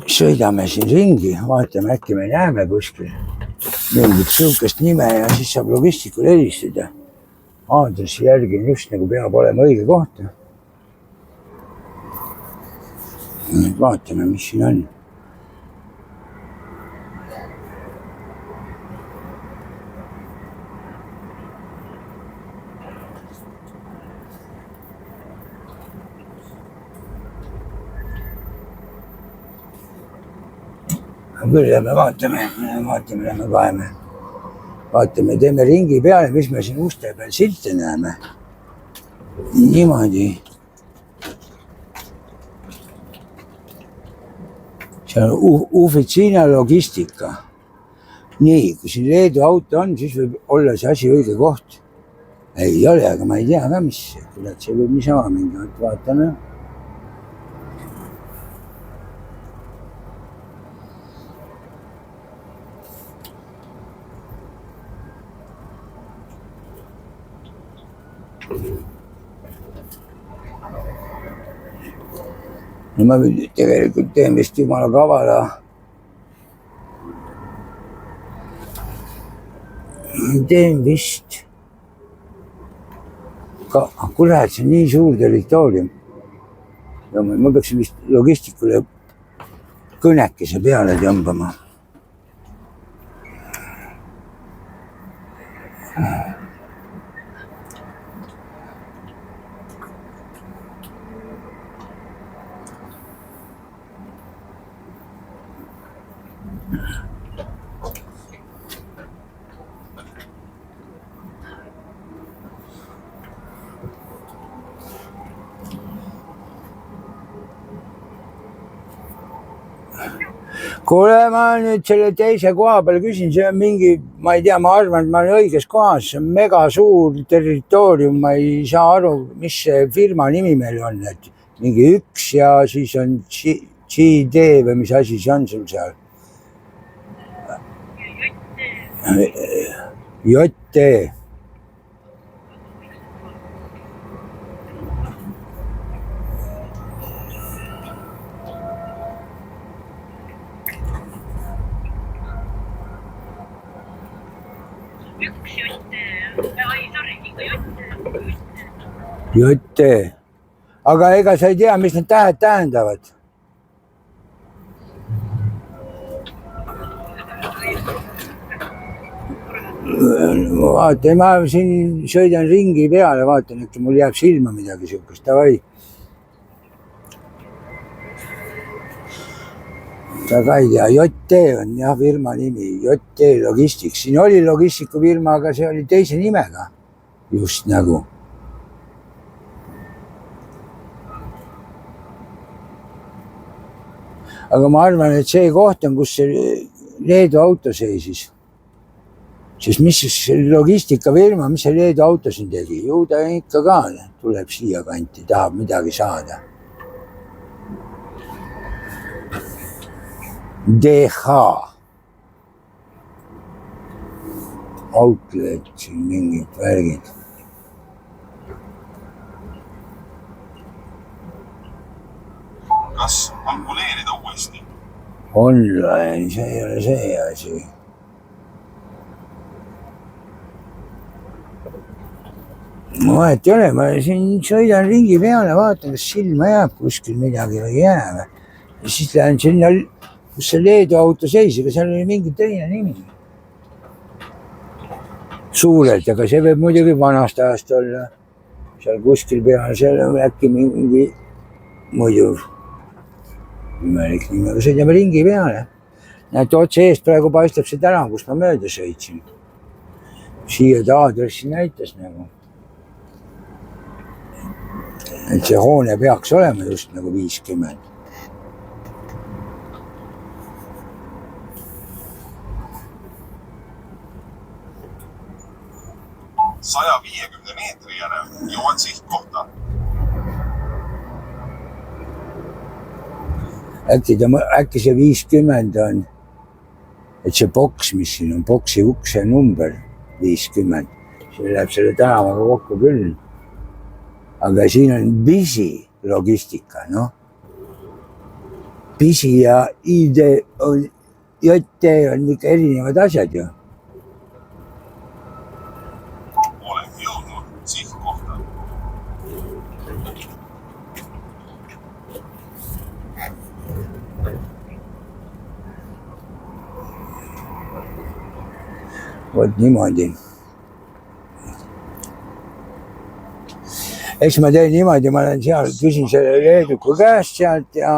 sõidame siin ringi, vaatame, äkki me näeme kuskil mingit sihukest nime ja siis saab logistikul helistada. Aadressi järgi just nagu peab olema õige koht. Nüüd vaatame, mis siin on. Küll lähme vaatame, lähme kaeme. Vaatame, teeme ringi peale, mis me siin uste peal silte näeme. Niimoodi. See on Ufitsiina logistika. Nii, kui siin Leedu auto on, siis võib olla see asi õige koht. Ei ole, aga ma ei tea ka, mis. Kurat, see võib niisama mingi, vaatame. No ma tegelikult teen vist jumala kavala. Teen vist. Kurat, see on nii suur territoorium. Ma peaksin vist logistikule kõnekese peale tõmbama. Kuule, ma nüüd selle teise koha peal küsin, see on mingi, ma ei tea, ma arvan, et ma olen õiges kohas, see on mega suur territoorium, ma ei saa aru, mis see firma nimi meil on, et mingi 1 ja siis on GD või mis asi see on sul seal? JT. Jotte. Aga ega sa ei tea, mis need tähed tähendavad? Vaata, ma siin sõidan ringi peale, vaatan, et mul jääb silma midagi sihukest, davai. väga ei tea, JT on jah firma nimi, JT Logistics, siin oli logistikufirma, aga see oli teise nimega just nagu. Aga ma arvan, et see koht on, kus see Leedu auto seisis. Siis mis logistikafirma, mis see Leedu auto siin tegi? Ju ta ikka ka tuleb siia kanti, tahab midagi saada. DH outlet, siin mingid värgid. Kas kalkuleerida uuesti? Online, see ei ole see asi. Vahet ei ole, ma siin sõidan ringi peale, vaatan, kas silma jääb kuskil midagi või jääb. Ja siis lähen sinna, kus see Leedu auto seis, aga seal oli mingi teine nimi. Suurelt, aga see võib muidugi vanast ajast olla. Seal kuskil peal, seal on äkki mingi muidu imelik nimi, aga sõidame ringi peale. Näete, otse eest praegu paistab see tänav, kus ma mööda sõitsin. Siia ta aadressi näitas nagu. Et see hoone peaks olema just nagu 50. Saja 50 meetri järel jõuad sihtkohta. Äkki see 50 on, et see boks, mis siin on, boksi ukse number 50. See läheb selle tänavaga kokku küll. Aga siin on Bisi logistika, noh. Bisi ja ID on, JT on ikka erinevad asjad ju. Olen jõudnud sihtkohta. Vot niimoodi. Eks ma teen niimoodi, ma olen seal, küsin selle Leeduku käest sealt ja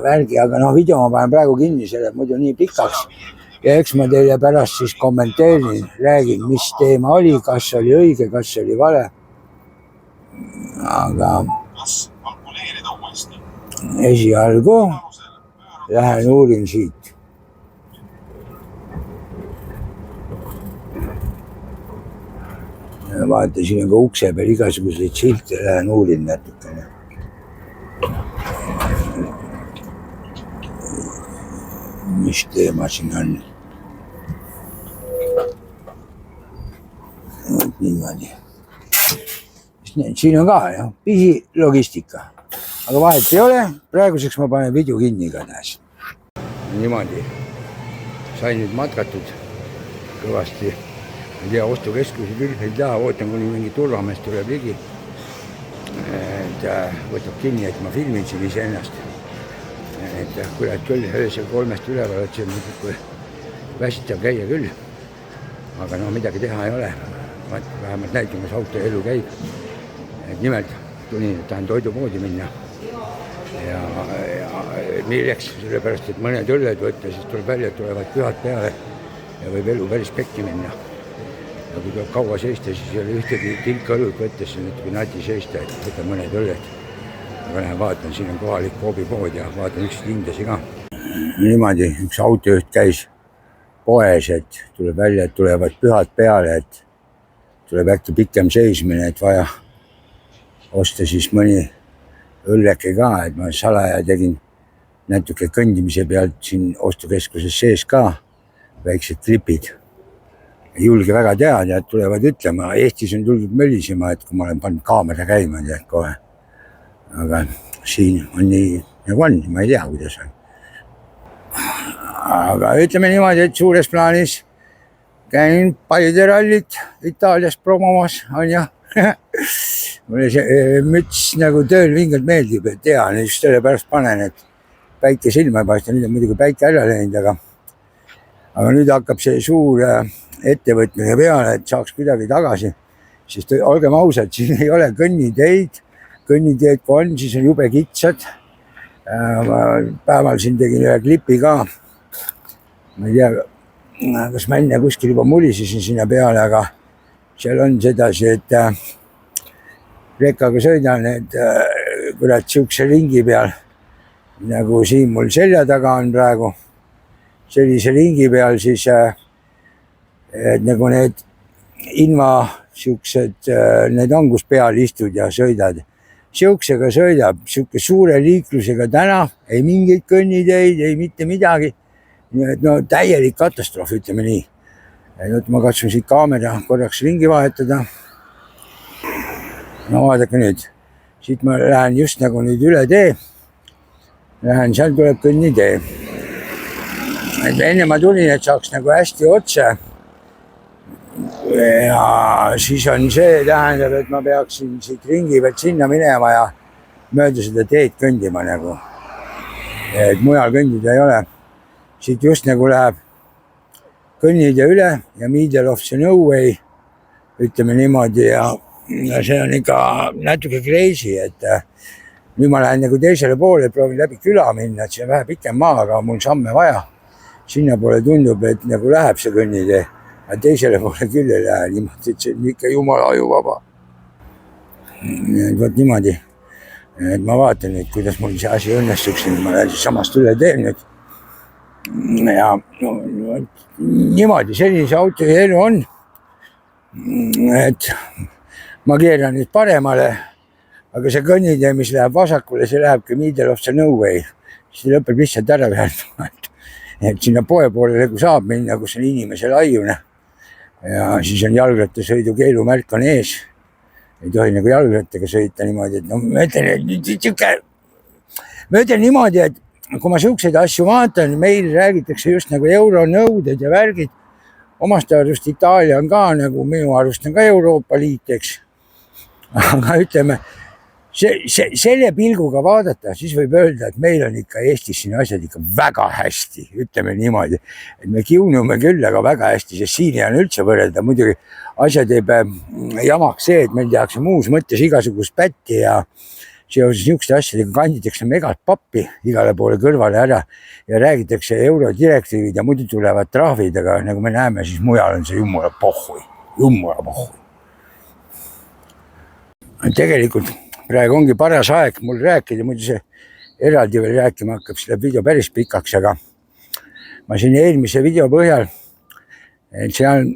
värgi, aga noh, video ma panen praegu kinni, selle muidu nii pikaks. Ja eks ma teile pärast siis kommenteerin, räägin, mis teema oli, kas oli õige, kas oli vale. Aga Kas kalkuleerida uuesti? Esialgu lähen uurin siit. Vaata, siin on ka ukse peal igasuguseid silte, lähen uurin natukene. Mis teema siin on? Niimoodi. Siin on ka, jah, Bisi logistika. Aga vahet ei ole, praeguseks ma panen video kinni igatahes. Niimoodi. Sain nüüd matkatud kõvasti. Ei tea, ostukeskusi küll ei tea, ootan, kuni mingi turvamees tuleb ligi. Et võtab kinni, et ma filmitsin iseennast. Et kurat küll, öösel 3-st üleval, et see on väsitav käia küll. Aga no midagi teha ei ole. Vähemalt näitamas auto elu käib. Et nimelt tulin, et tahan toidupoodi minna. Ja milleks, sellepärast, et mõned õlled võtta, siis tuleb välja, et tulevad pühad peale ja võib elu päris pekki minna. Ja kui tuleb kaua seista, siis ei ole ühtegi tilka õlut võttes, see on natuke nati seista, et võtan mõned õlled. Aga lähen vaatan, siin on kohalik koobipood ja vaatan üks hindasi ka. Niimoodi, üks autojuht käis poes, et tuleb välja, et tulevad pühad peale, et tuleb äkki pikem seismine, et vaja osta siis mõni õlleke ka, et ma salaja tegin natuke kõndimise pealt siin ostukeskuses sees ka väiksed klipid. Julge väga teada, et tulevad ütlema, Eestis on tuldud mölisema, et kui ma olen pannud kaamera käima, tead kohe. Aga siin on nii, nagu on, ma ei tea, kuidas on. Aga ütleme niimoodi, et suures plaanis käin paljude rallit Itaalias promomas, on jah. Mulle see müts nagu tööl vingelt meeldib, et tean, just selle pärast panen, et päike silma ei paista, nüüd on muidugi päike ära läinud, aga nüüd hakkab see suur ettevõtmine peale, et saaks kuidagi tagasi, sest olgem ausad, siin ei ole kõnniteed, kui on, siis on jube kitsad Päeval siin tegin ühe klipi ka. Ma ei tea, kas ma enne kuskil juba mulisesin sinna peale, aga seal on sedasi, et rekkaga sõidan, et kurat siukse ringi peal, nagu siin mul selja taga on praegu, sellise ringi peal siis et nagu need inva siuksed, need on, kus peal istud ja sõidad. Siuksega sõidab, siuke suure liiklusega tänav, ei mingeid kõnniteid, ei mitte midagi. No täielik katastroof, ütleme nii. Nüüd ma katsun siit kaamera korraks ringi vahetada. No vaadake nüüd, siit ma lähen just nagu nüüd üle tee. Lähen, seal tuleb kõnnitee. Enne ma tulin, et saaks nagu hästi otse. Ja siis on see, tähendab, et ma peaksin siit ringi pealt sinna minema ja mööda seda teed kõndima nagu. Et mujal kõndida ei ole. Siit just nagu läheb kõnnida üle ja middle of the no way, ütleme niimoodi, ja see on ikka natuke crazy, et nüüd ma lähen nagu teisele poole, proovin läbi küla minna, et see on vähe pikem maa, aga mul samme vaja. Sinna poole tundub, et nagu läheb see kõnnitee. Aga teisele poole küll ei lähe niimoodi, et see on ikka jumala ajuvaba. Võt niimoodi. Et ma vaatan nüüd, kuidas mul see asi õnnestuks, ma lähen siis samast üle teen nüüd. Ja niimoodi, selline see auto elu on. Et ma keeran nüüd paremale, aga see kõnnitee, mis läheb vasakule, see lähebki middle of the no way. See lõpeb lihtsalt ära pealt. Et sinna poe poole kui saab minna, kus on inimese laiune. Ja siis on jalgrattasõidu keelumärk on ees. Ei tohi nagu jalgrattaga sõita niimoodi, et no ma ütlen niimoodi, et kui ma siukseid asju vaatan, meil räägitakse just nagu euronõuded ja värgid. Omast arust Itaalia on ka nagu, minu arust on ka Euroopa Liit, eks. Aga ütleme, selle pilguga vaadata, siis võib öelda, et meil on ikka Eestis siin asjad ikka väga hästi, ütleme niimoodi, et me kiunume küll, aga väga hästi, sest siin ei on üldse võrrelda. Muidugi asja teeb jamaks see, et meil tehakse muus mõttes igasugust pätti ja seoses niisuguste asjadega kanditakse megalt pappi igale poole kõrvale ära ja räägitakse eurodirektiivid ja muidu tulevad trahvid, aga nagu me näeme, siis mujal on see jumala pohhui. Tegelikult praegu ongi paras aeg mul rääkida, muidu see eraldi veel rääkima hakkab, see läheb video päris pikaks, aga ma siin eelmise video põhjal, et seal,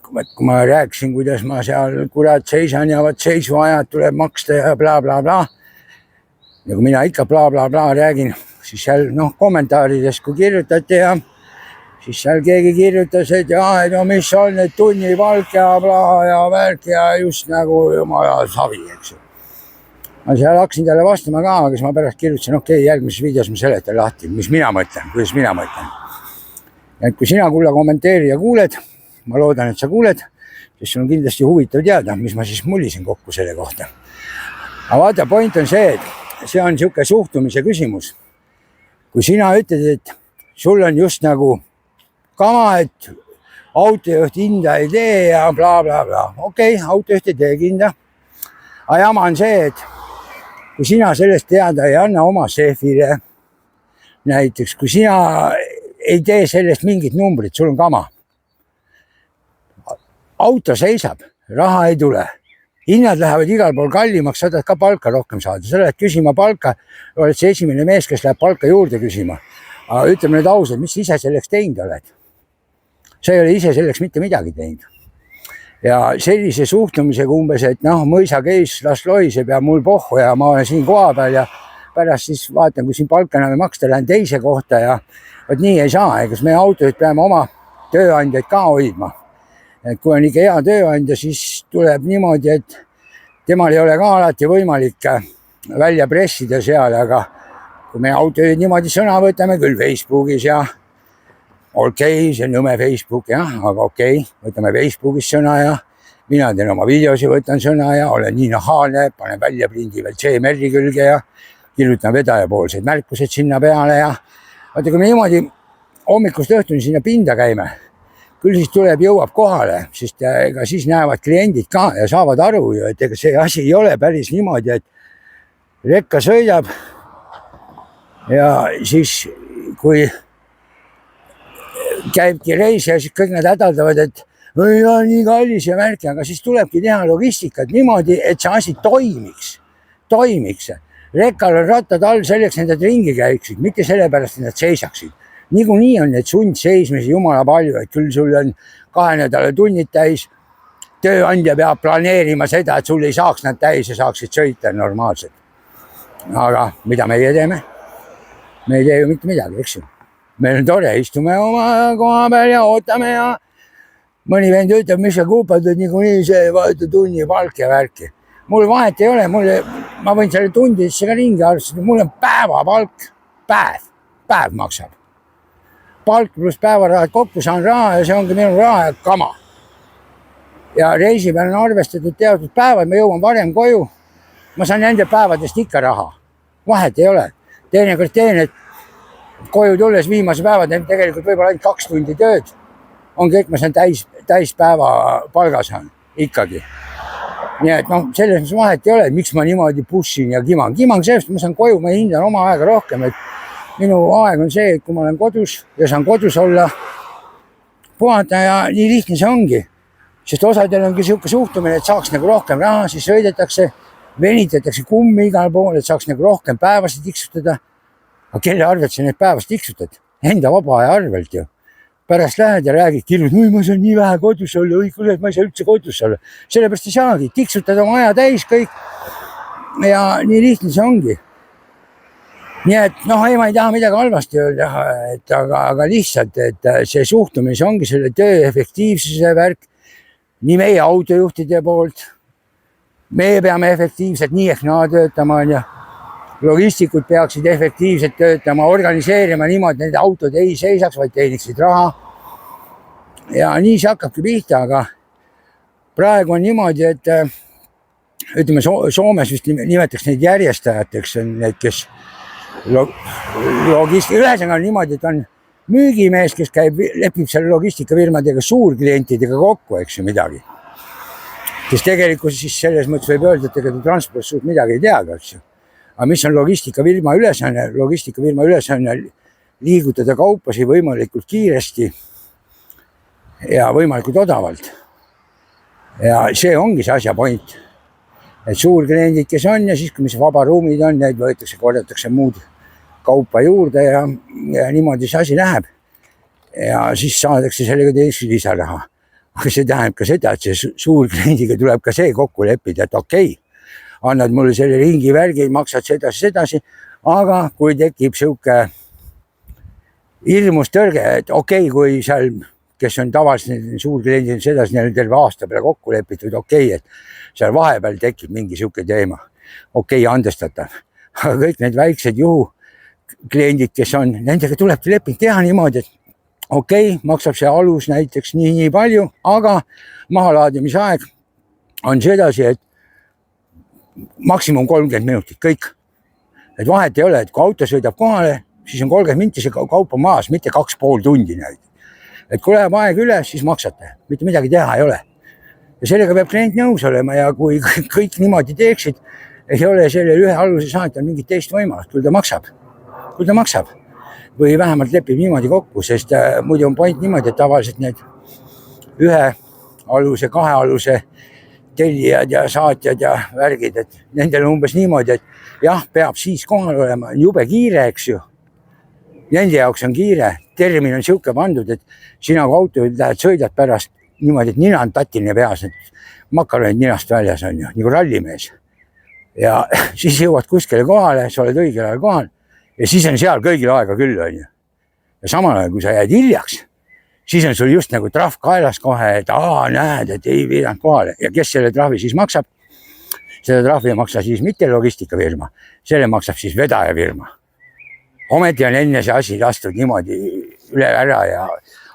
kui ma rääkisin, kuidas ma seal kurat seisan ja vaat seisuajad tuleb maksta ja bla bla bla, nagu mina ikka bla bla bla räägin, siis seal kommentaarides, kui kirjutati ja siis seal keegi kirjutas, et et no mis on need tunnipalk ja bla ja värk ja just nagu jumala savi, eks ju. Ma seal hakkasin talle vastama ka, aga ma pärast kirjutasin, järgmises videos ma seletan lahti, mis mina mõtlen, kuidas mina mõtlen. Et kui sina kulla kommenteerija kuuled, ma loodan, et sa kuuled, siis sul on kindlasti huvitav teada, mis ma siis mulisin kokku selle kohta. Aga vaata, point on see, et see on siuke suhtumise küsimus. Kui sina ütled, et sul on just nagu kama, et autojuht hinda ei tee ja bla bla bla. Okei, autojuht ei tee hinda. Aga jama on see, et kui sina sellest teada ei anna oma šefile, näiteks kui sina ei tee sellest mingit numbrit, sul on kama. Auto seisab, raha ei tule. Hinnad lähevad igal pool kallimaks, sa tahad ka palka rohkem saada. Sa lähed küsima palka, oled see esimene mees, kes läheb palka juurde küsima. Aga ütleme nüüd ausalt, mis ise selleks teinud oled? Sa ei ole ise selleks mitte midagi teinud. Ja sellise suhtumisega umbes, et mõisa keis, las loiseb ja mul pohhu ja ma olen siin koha peal ja pärast siis vaatan, kui siin palka enam ei maksta, lähen teise kohta ja võt nii ei saa, egas meie autojuhid peame oma tööandjaid ka hoidma. Et kui on ikka hea tööandja, siis tuleb niimoodi, et temal ei ole ka alati võimalik välja pressida seal, aga kui meie autojuhid niimoodi sõna võtame küll Facebookis ja okei, see on nõme Facebook, aga okei, võtame Facebookis sõna ja mina teen oma videosi, võtan sõna ja olen nii nahaalne, panen välja prindi veel CMR-i külge ja kirjutan vedajapoolseid märkused sinna peale ja vaata, kui me niimoodi hommikust õhtuni sinna pinda käime, küll siis jõuab kohale, sest ega siis näevad kliendid ka ja saavad aru ju, et ega see asi ei ole päris niimoodi, et rekka sõidab ja siis, kui käibki reis ja siis kõik nad hädaldavad, et nii kallis ja värki, aga siis tulebki teha logistikat niimoodi, et see asi toimiks. Rekkal on rattad all selleks, et nad ringi käiksid, mitte sellepärast, et nad seisaksid. Niikuinii on need sundseismisi jumala palju, et küll sul on 2 nädala tunnid täis, tööandja peab planeerima seda, et sul ei saaks nad täis ja saaksid sõita normaalselt. Aga mida meie teeme? Me ei tee ju mitte midagi, eks ju. Meil on tore, istume oma koha peal ja ootame ja mõni vend ütleb, mis sa kuupad, et niikuinii see vaata tunni palk ja värki. Mul vahet ei ole, ma võin selle tundidesse ka ringi arvestada, mul on päevapalk, päev maksab. Palk pluss päevarahad kokku, saan raha ja see ongi minu raha ja kama. Ja reisi peal on arvestatud teatud päevad, ma jõuan varem koju, ma saan nende päevadest ikka raha. Vahet ei ole. Teinekord teen, et koju tulles viimase päevad, tegelikult võib-olla ainult 2 tundi tööd. On kõik, ma saan täis päeva palga saan ikkagi. Nii et selles mõttes vahet ei ole, et miks ma niimoodi pushin ja kimang. Kimang sellest, ma saan koju, ma hindan oma aega rohkem, et minu aeg on see, et kui ma olen kodus ja saan kodus olla, puhata ja nii lihtne see ongi. Sest osadel ongi siuke suhtumine, et saaks nagu rohkem raha, siis sõidetakse, venitatakse kummi igal pool, et saaks nagu rohkem päevast tiksutada. Aga kelle arvelt sa need päevast tiksutad? Enda vaba aja arvelt ju. Pärast lähed ja räägid kirjud, ma saan nii vähe kodus olla, kuule, ma ei saa üldse kodus olla. Sellepärast ei saagi, tiksutad oma aja täis kõik ja nii lihtne see ongi. Nii et ei, ma ei taha midagi halvasti öelda, aga lihtsalt, et see suhtumine, see ongi selle töö efektiivsuse värk, nii meie autojuhtide poolt, meie peame efektiivselt nii ehk naa töötama ja logistikud peaksid efektiivselt töötama, organiseerima niimoodi, et need autod ei seisaks, vaid teeniksid raha. Ja nii see hakkabki pihta, aga praegu on niimoodi, et ütleme Soomes vist nimetaks neid järjestajateks, need, kes ühesõnaga on niimoodi, et on müügimees, kes lepib selle logistikafirmadega suurklientidega kokku, eks ju midagi. Kes tegelikult siis selles mõttes võib öelda, et ega ta transport suurt midagi ei teagi, eks ju. Aga mis on logistikafirma ülesanne? Logistikafirma ülesanne liigutada kaupasi võimalikult kiiresti ja võimalikult odavalt. Ja see ongi see asja point. Et suurkliendid, kes on ja siis, kui mis vaba ruumid on, need võetakse, kordatakse muud kaupa juurde ja niimoodi see asi läheb. Ja siis saadakse sellega teiseks lisaraha. Aga see tähendab ka seda, et see suurkliendiga tuleb ka see kokku leppida, et okei, annad mulle selle ringi värgi, maksad sedasi, aga kui tekib siuke hirmus tõrge, et okei, kui seal, kes on tavaliselt suurkliendid sedasi, neil terve aasta peale kokku lepitud, okei, et seal vahepeal tekib mingi siuke teema, okei, andestatav. Aga kõik need väiksed juhukliendid, kes on, nendega tulebki leping teha niimoodi, et okei, maksab see alus näiteks nii palju, aga mahalaadimisaeg on sedasi, et maksimum 30 minutit, kõik. Et vahet ei ole, et kui auto sõidab kohale, siis on 30 minutit see kaup on maas, mitte 2,5 tundi näid. Et kui läheb aeg üle, siis maksate, mitte midagi teha ei ole. Ja sellega peab klient nõus olema ja kui kõik niimoodi teeksid, ei ole selle ühe aluse saatel mingit teist võimalust, kui ta maksab. Või vähemalt lepib niimoodi kokku, sest muidu on point niimoodi, et tavaliselt need ühe aluse, 2 aluse tellijad ja saatjad ja värgid, et nendel on umbes niimoodi, et jah, peab siis kohal olema, jube kiire, eks ju. Nende jaoks on kiire, termin on siuke pandud, et sina kui autojuhid lähed sõidad pärast niimoodi, et nina on tatiline peas, et makaronid ninast väljas on ju, nagu rallimees. Ja siis jõuad kuskile kohale, sa oled õigel ajal kohal ja siis on seal kõigil aega küll, on ju. Ja samal ajal, kui sa jääd hiljaks, siis on sul just nagu trahv kaelas kohe, et näed, et ei pidanud kohale. Ja kes selle trahvi siis maksab? Seda trahvi ei maksa siis mitte logistikafirma, selle maksab siis vedajafirma. Ometi on enne see asi lastud niimoodi üle ära ja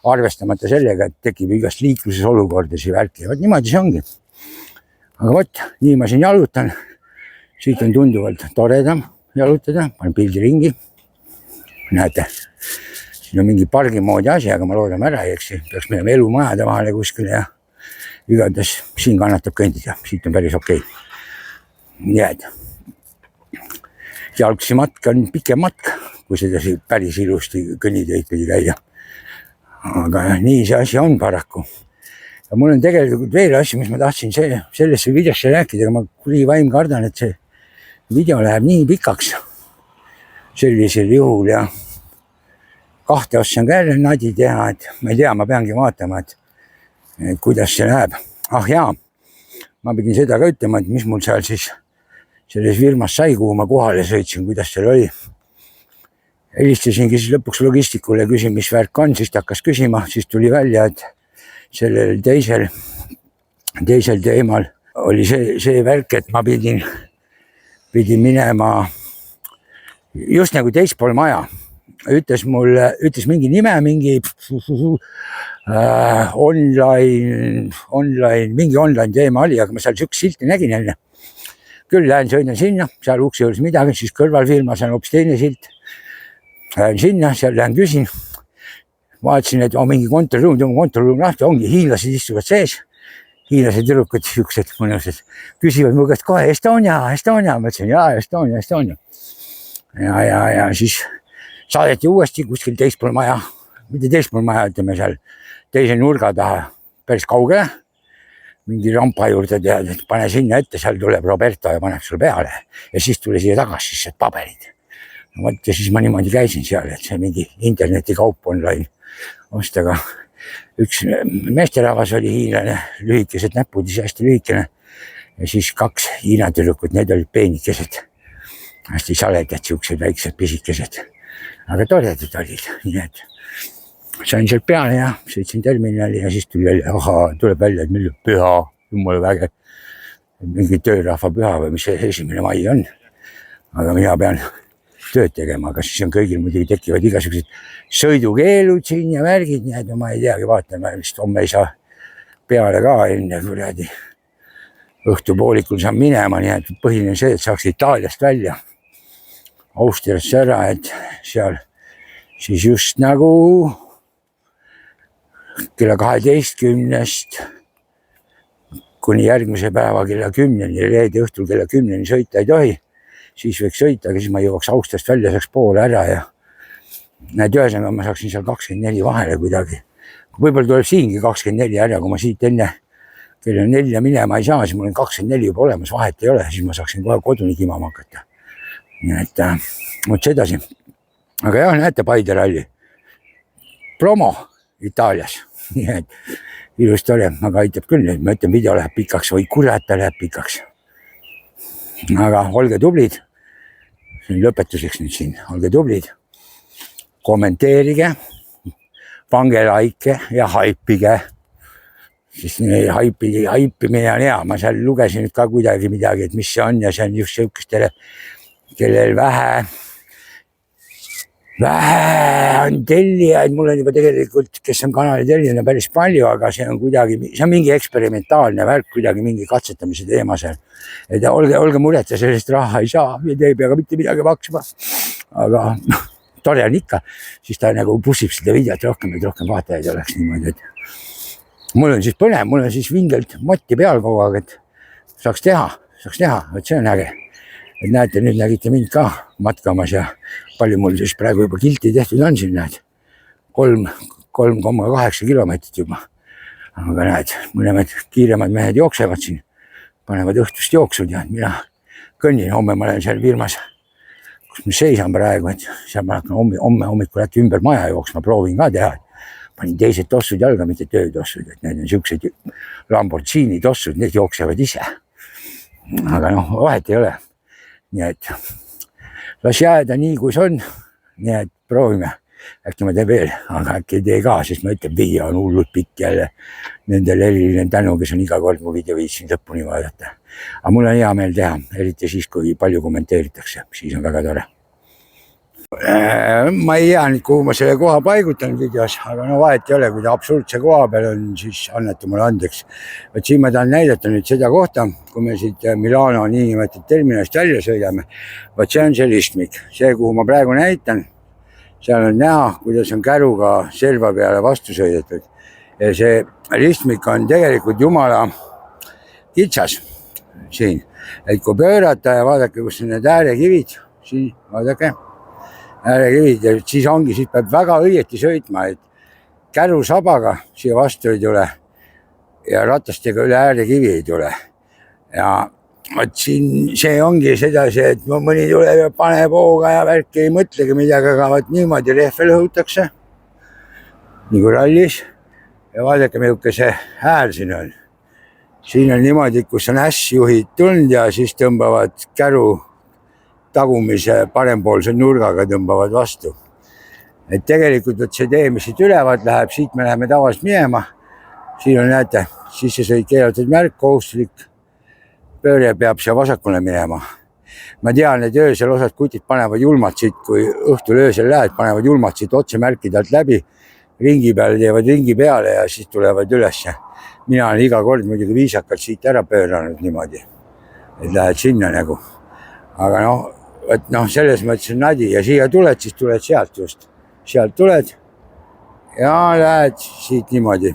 arvestamata sellega, et tekib igast liikluses olukordasi värki. Võt niimoodi see ongi. Aga võt, nii ma siin jalutan. Siit on tunduvalt toredam jalutada, panen pildi ringi. Näete, siin on mingi pargi moodi asi, aga ma loodan ära ei eksi. Peaks minema elumajade vahele kuskile ja igatahes siin kannatab kõndida. Siit on päris okei. Nii et jalgsi matk on pikem matk, kui seda päris ilusti kõnniteid pidi käia. Aga nii see asi on paraku. Ja mul on tegelikult veel asju, mis ma tahtsin sellesse videosse rääkida, aga ma kuri vaim kardan, et see video läheb nii pikaks sellisel juhul ja 2 ossan ka jälle nadi teha, et ma ei tea, ma peangi vaatama, et kuidas see läheb. Ah jaa, ma pidin seda ka ütlema, et mis mul seal siis selles firmas sai, kuhu ma kohale sõitsin, kuidas seal oli. Helistasingi siis lõpuks logistikule, küsin, mis värk on, siis ta hakkas küsima, siis tuli välja, et sellel teisel teemal oli see värk, et ma pidin minema just nagu teispool maja. Ütles mingi nime, mingi online teema oli, aga ma seal sükk silti nägin enne. Küll lähen sõidan sinna, seal uksi juures midagi, siis kõrvalfirmas on hoopis teine silt. Lähen sinna, seal lähen küsin. Vaatasin, et mingi kontoriruum lahti, ongi hiinlased istuvad sees. Hiinlased tüdrukud, siuksed mõnused, küsivad mu käest kohe Estonia. Ma ütlesin, jaa, Estonia. Ja siis saadeti uuesti kuskil teispool maja, mitte teispool maja, ütleme seal teise nurga taha päris kaugele. Mingi rampa juurde tead, et pane sinna ette, seal tuleb Roberto ja paneb sulle peale. Ja siis tuli siia tagasi, siis paberid. No, ja siis ma niimoodi käisin seal, et see mingi internetikaup online ostaga. Üks meesterahvas oli hiinlane, lühikesed näpud, ise hästi lühikene. Ja siis 2 hiina tüdrukut, need olid peenikesed. Hästi saledad, siuksed väiksed pisikesed. Aga toredad olid, nii et sain sealt peale ja sõitsin terminali ja siis tuleb välja, et meil püha, jumala väge. Mingi töörahva püha või mis see 1. mai on. Aga mina pean tööd tegema, aga siis on kõigil muidugi tekivad igasugused sõidukeelud siin ja värgid, nii et ma ei teagi, vaatame, vist homme ei saa peale ka enne kuradi. Õhtupoolikul saan minema, nii et põhiline see, et saaks Itaaliast välja. Austriasse ära, et seal siis just nagu kella 12 kuni järgmise päeva kella 10, reede õhtul kella 10 sõita ei tohi. Siis võiks sõita, aga siis ma jõuaks Austriast välja, saaks poole ära ja näed ühesõnaga ma saaksin seal 24 vahele kuidagi. Võib-olla tuleb siingi 24 ära, kui ma siit enne kella 4 minema ei saa, siis mul on 24 juba olemas, vahet ei ole, siis ma saaksin kohe koduni kimama hakata. Nii et mõttes edasi. Aga jah, näete Paide ralli. Promo Itaalias. Nii et ilusti ole, aga aitab küll nüüd. Ma ütlen, video läheb pikaks või kurata läheb pikaks. Aga olge tublid. Lõpetuseks nüüd siin. Olge tublid. Kommenteerige. Pange like ja haipige. Siis haipimine on hea. Ma seal lugesin nüüd ka kuidagi midagi, et mis see on ja see on just siukestele kellel vähe on tellijaid, mul on juba tegelikult, kes on kanali tellijana päris palju, aga see on mingi eksperimentaalne värk, kuidagi mingi katsetamise teema seal. Et olge mureta, sellest raha ei saa ja te ei pea ka mitte midagi maksma. Aga tore on ikka, siis ta nagu pussib seda videot rohkem, et rohkem vaatajaid oleks niimoodi. Mul on siis põnev, mul on siis vingelt motti peal kogu aeg, et saaks teha, et see on äge. Et näete, nüüd nägite mind ka matkamas ja palju mul siis praegu juba kilti tehtud on siin, näed. 3,8 kilomeetrit juba. Aga näed, mõlemad kiiremad mehed jooksevad siin, panevad õhtust jooksud ja mina kõnnin. Homme ma olen seal firmas, kus ma seisan praegu, et seal ma hakkan homme hommikul äkki ümber maja jooksma, proovin ka teha. Panin teised tossud jalga, mitte töötossud, et need on siuksed Lamborghini tossud, need jooksevad ise. Aga vahet ei ole. Nii et las jääda nii, kui see on. Nii et proovime. Äkki ma teen veel, aga äkki ei tee ka, sest ma ütlen, video on hullult pikk jälle. Nendel eriline tänu, kes on iga kord mu video viitsin lõpuni vaadata. Aga mul on hea meel teha, eriti siis, kui palju kommenteeritakse. Siis on väga tore. Ma ei tea nüüd, kuhu ma selle koha paigutan videos, aga vahet ei ole, kui ta absurdse koha peal on, siis anneta mulle andeks. Et siin ma tahan näidata nüüd seda kohta, kui me siit Milano niinimetatud terminalist välja sõidame. Vaat see on see ristmik. See, kuhu ma praegu näitan, seal on näha, kuidas on käruga serva peale vastu sõidetud. Ja see ristmik on tegelikult jumala kitsas siin. Et kui pöörata ja vaadake, kus on need äärekivid, siin vaadake, äärekivid ja siis ongi, siis peab väga õieti sõitma, et kärusabaga siia vastu ei tule ja ratastega üle äärekivi ei tule. Ja vot siin see ongi sedasi, et mõni tuleb ja paneb hooga ja värki ei mõtlegi midagi, aga vot niimoodi rehve lõhutakse, nagu rallis. Ja vaadake, milline see äär siin on. Siin on niimoodi, kus on ässjuhid tulnud ja siis tõmbavad käru tagumise parempoolse nurgaga tõmbavad vastu. Et tegelikult see tee, mis siit ülevalt läheb, siit me läheme tavaliselt minema. Siin on, näete, sissesõit keelatud märk, kohustuslik pööre peab siia vasakule minema. Ma tean, et öösel osad kutid panevad julmalt siit, kui õhtul öösel lähed, panevad julmalt siit otsemärkide alt läbi, ringi peale teevad ringi peale ja siis tulevad ülesse. Mina olen iga kord muidugi viisakalt siit ära pööranud niimoodi, et lähed sinna nagu. Aga noh, selles mõttes on nadi ja siia tuled, siis tuled sealt just. Sealt tuled ja lähed siit niimoodi.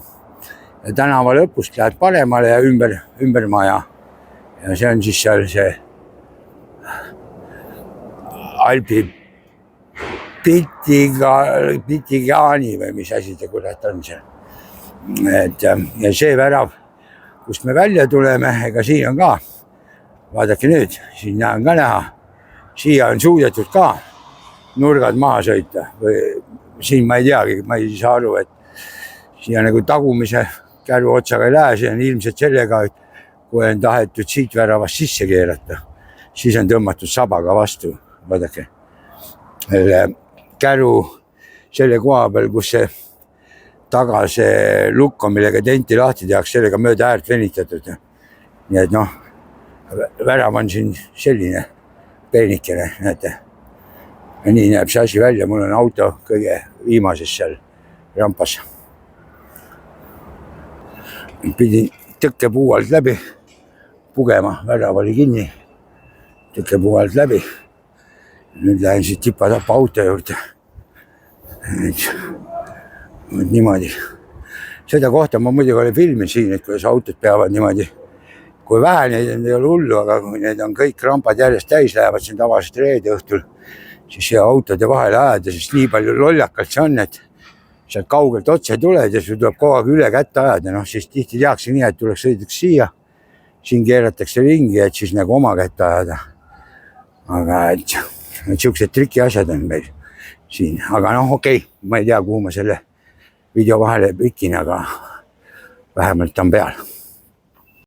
Ja tänava lõpust lähed paremale ja ümber maja. Ja see on siis seal see Alpi Pitigaani või mis asi see kurat on seal. Ja see värav, kust me välja tuleme, ega siin on ka, vaadake nüüd, siin on ka näha, siia on suudetud ka nurgad maha sõita või siin ma ei teagi, ma ei saa aru, et siia nagu tagumise käru otsaga ei lähe, see on ilmselt sellega, et kui on tahetud siit väravast sisse keerata, siis on tõmmatud sabaga vastu, vaadake. Käru selle koha peal, kus see taga see lukk on, millega tenti lahti tehakse, sellega mööda äärt venitatud. Nii et värav on siin selline peenikene, näete. Ja nii näeb see asi välja, mul on auto kõige viimases seal rampas. Pidin tõkkepuu alt läbi pugema, värav oli kinni, tõkkepuu alt läbi. Nüüd lähen siit tipa-tapa auto juurde. Niimoodi. Seda kohta ma muidugi olen filmin siin, et kuidas autod peavad niimoodi. Kui vähe neid ei ole hullu, aga kui need on kõik rampad järjest täis lähevad siin tavaliselt reede õhtul, siis see autode vahele ajada, sest nii palju lollakalt see on, et sealt kaugelt otse tuled ja sul tuleb kogu aeg üle kätte ajada. Siis tihti tehakse nii, et tuleks sõidaks siia, siin keeratakse ringi, et siis nagu oma kätte ajada. Aga et siuksed triki asjad on meil siin. Aga okei, ma ei tea, kuhu ma selle video vahele pikin, aga vähemalt on peal.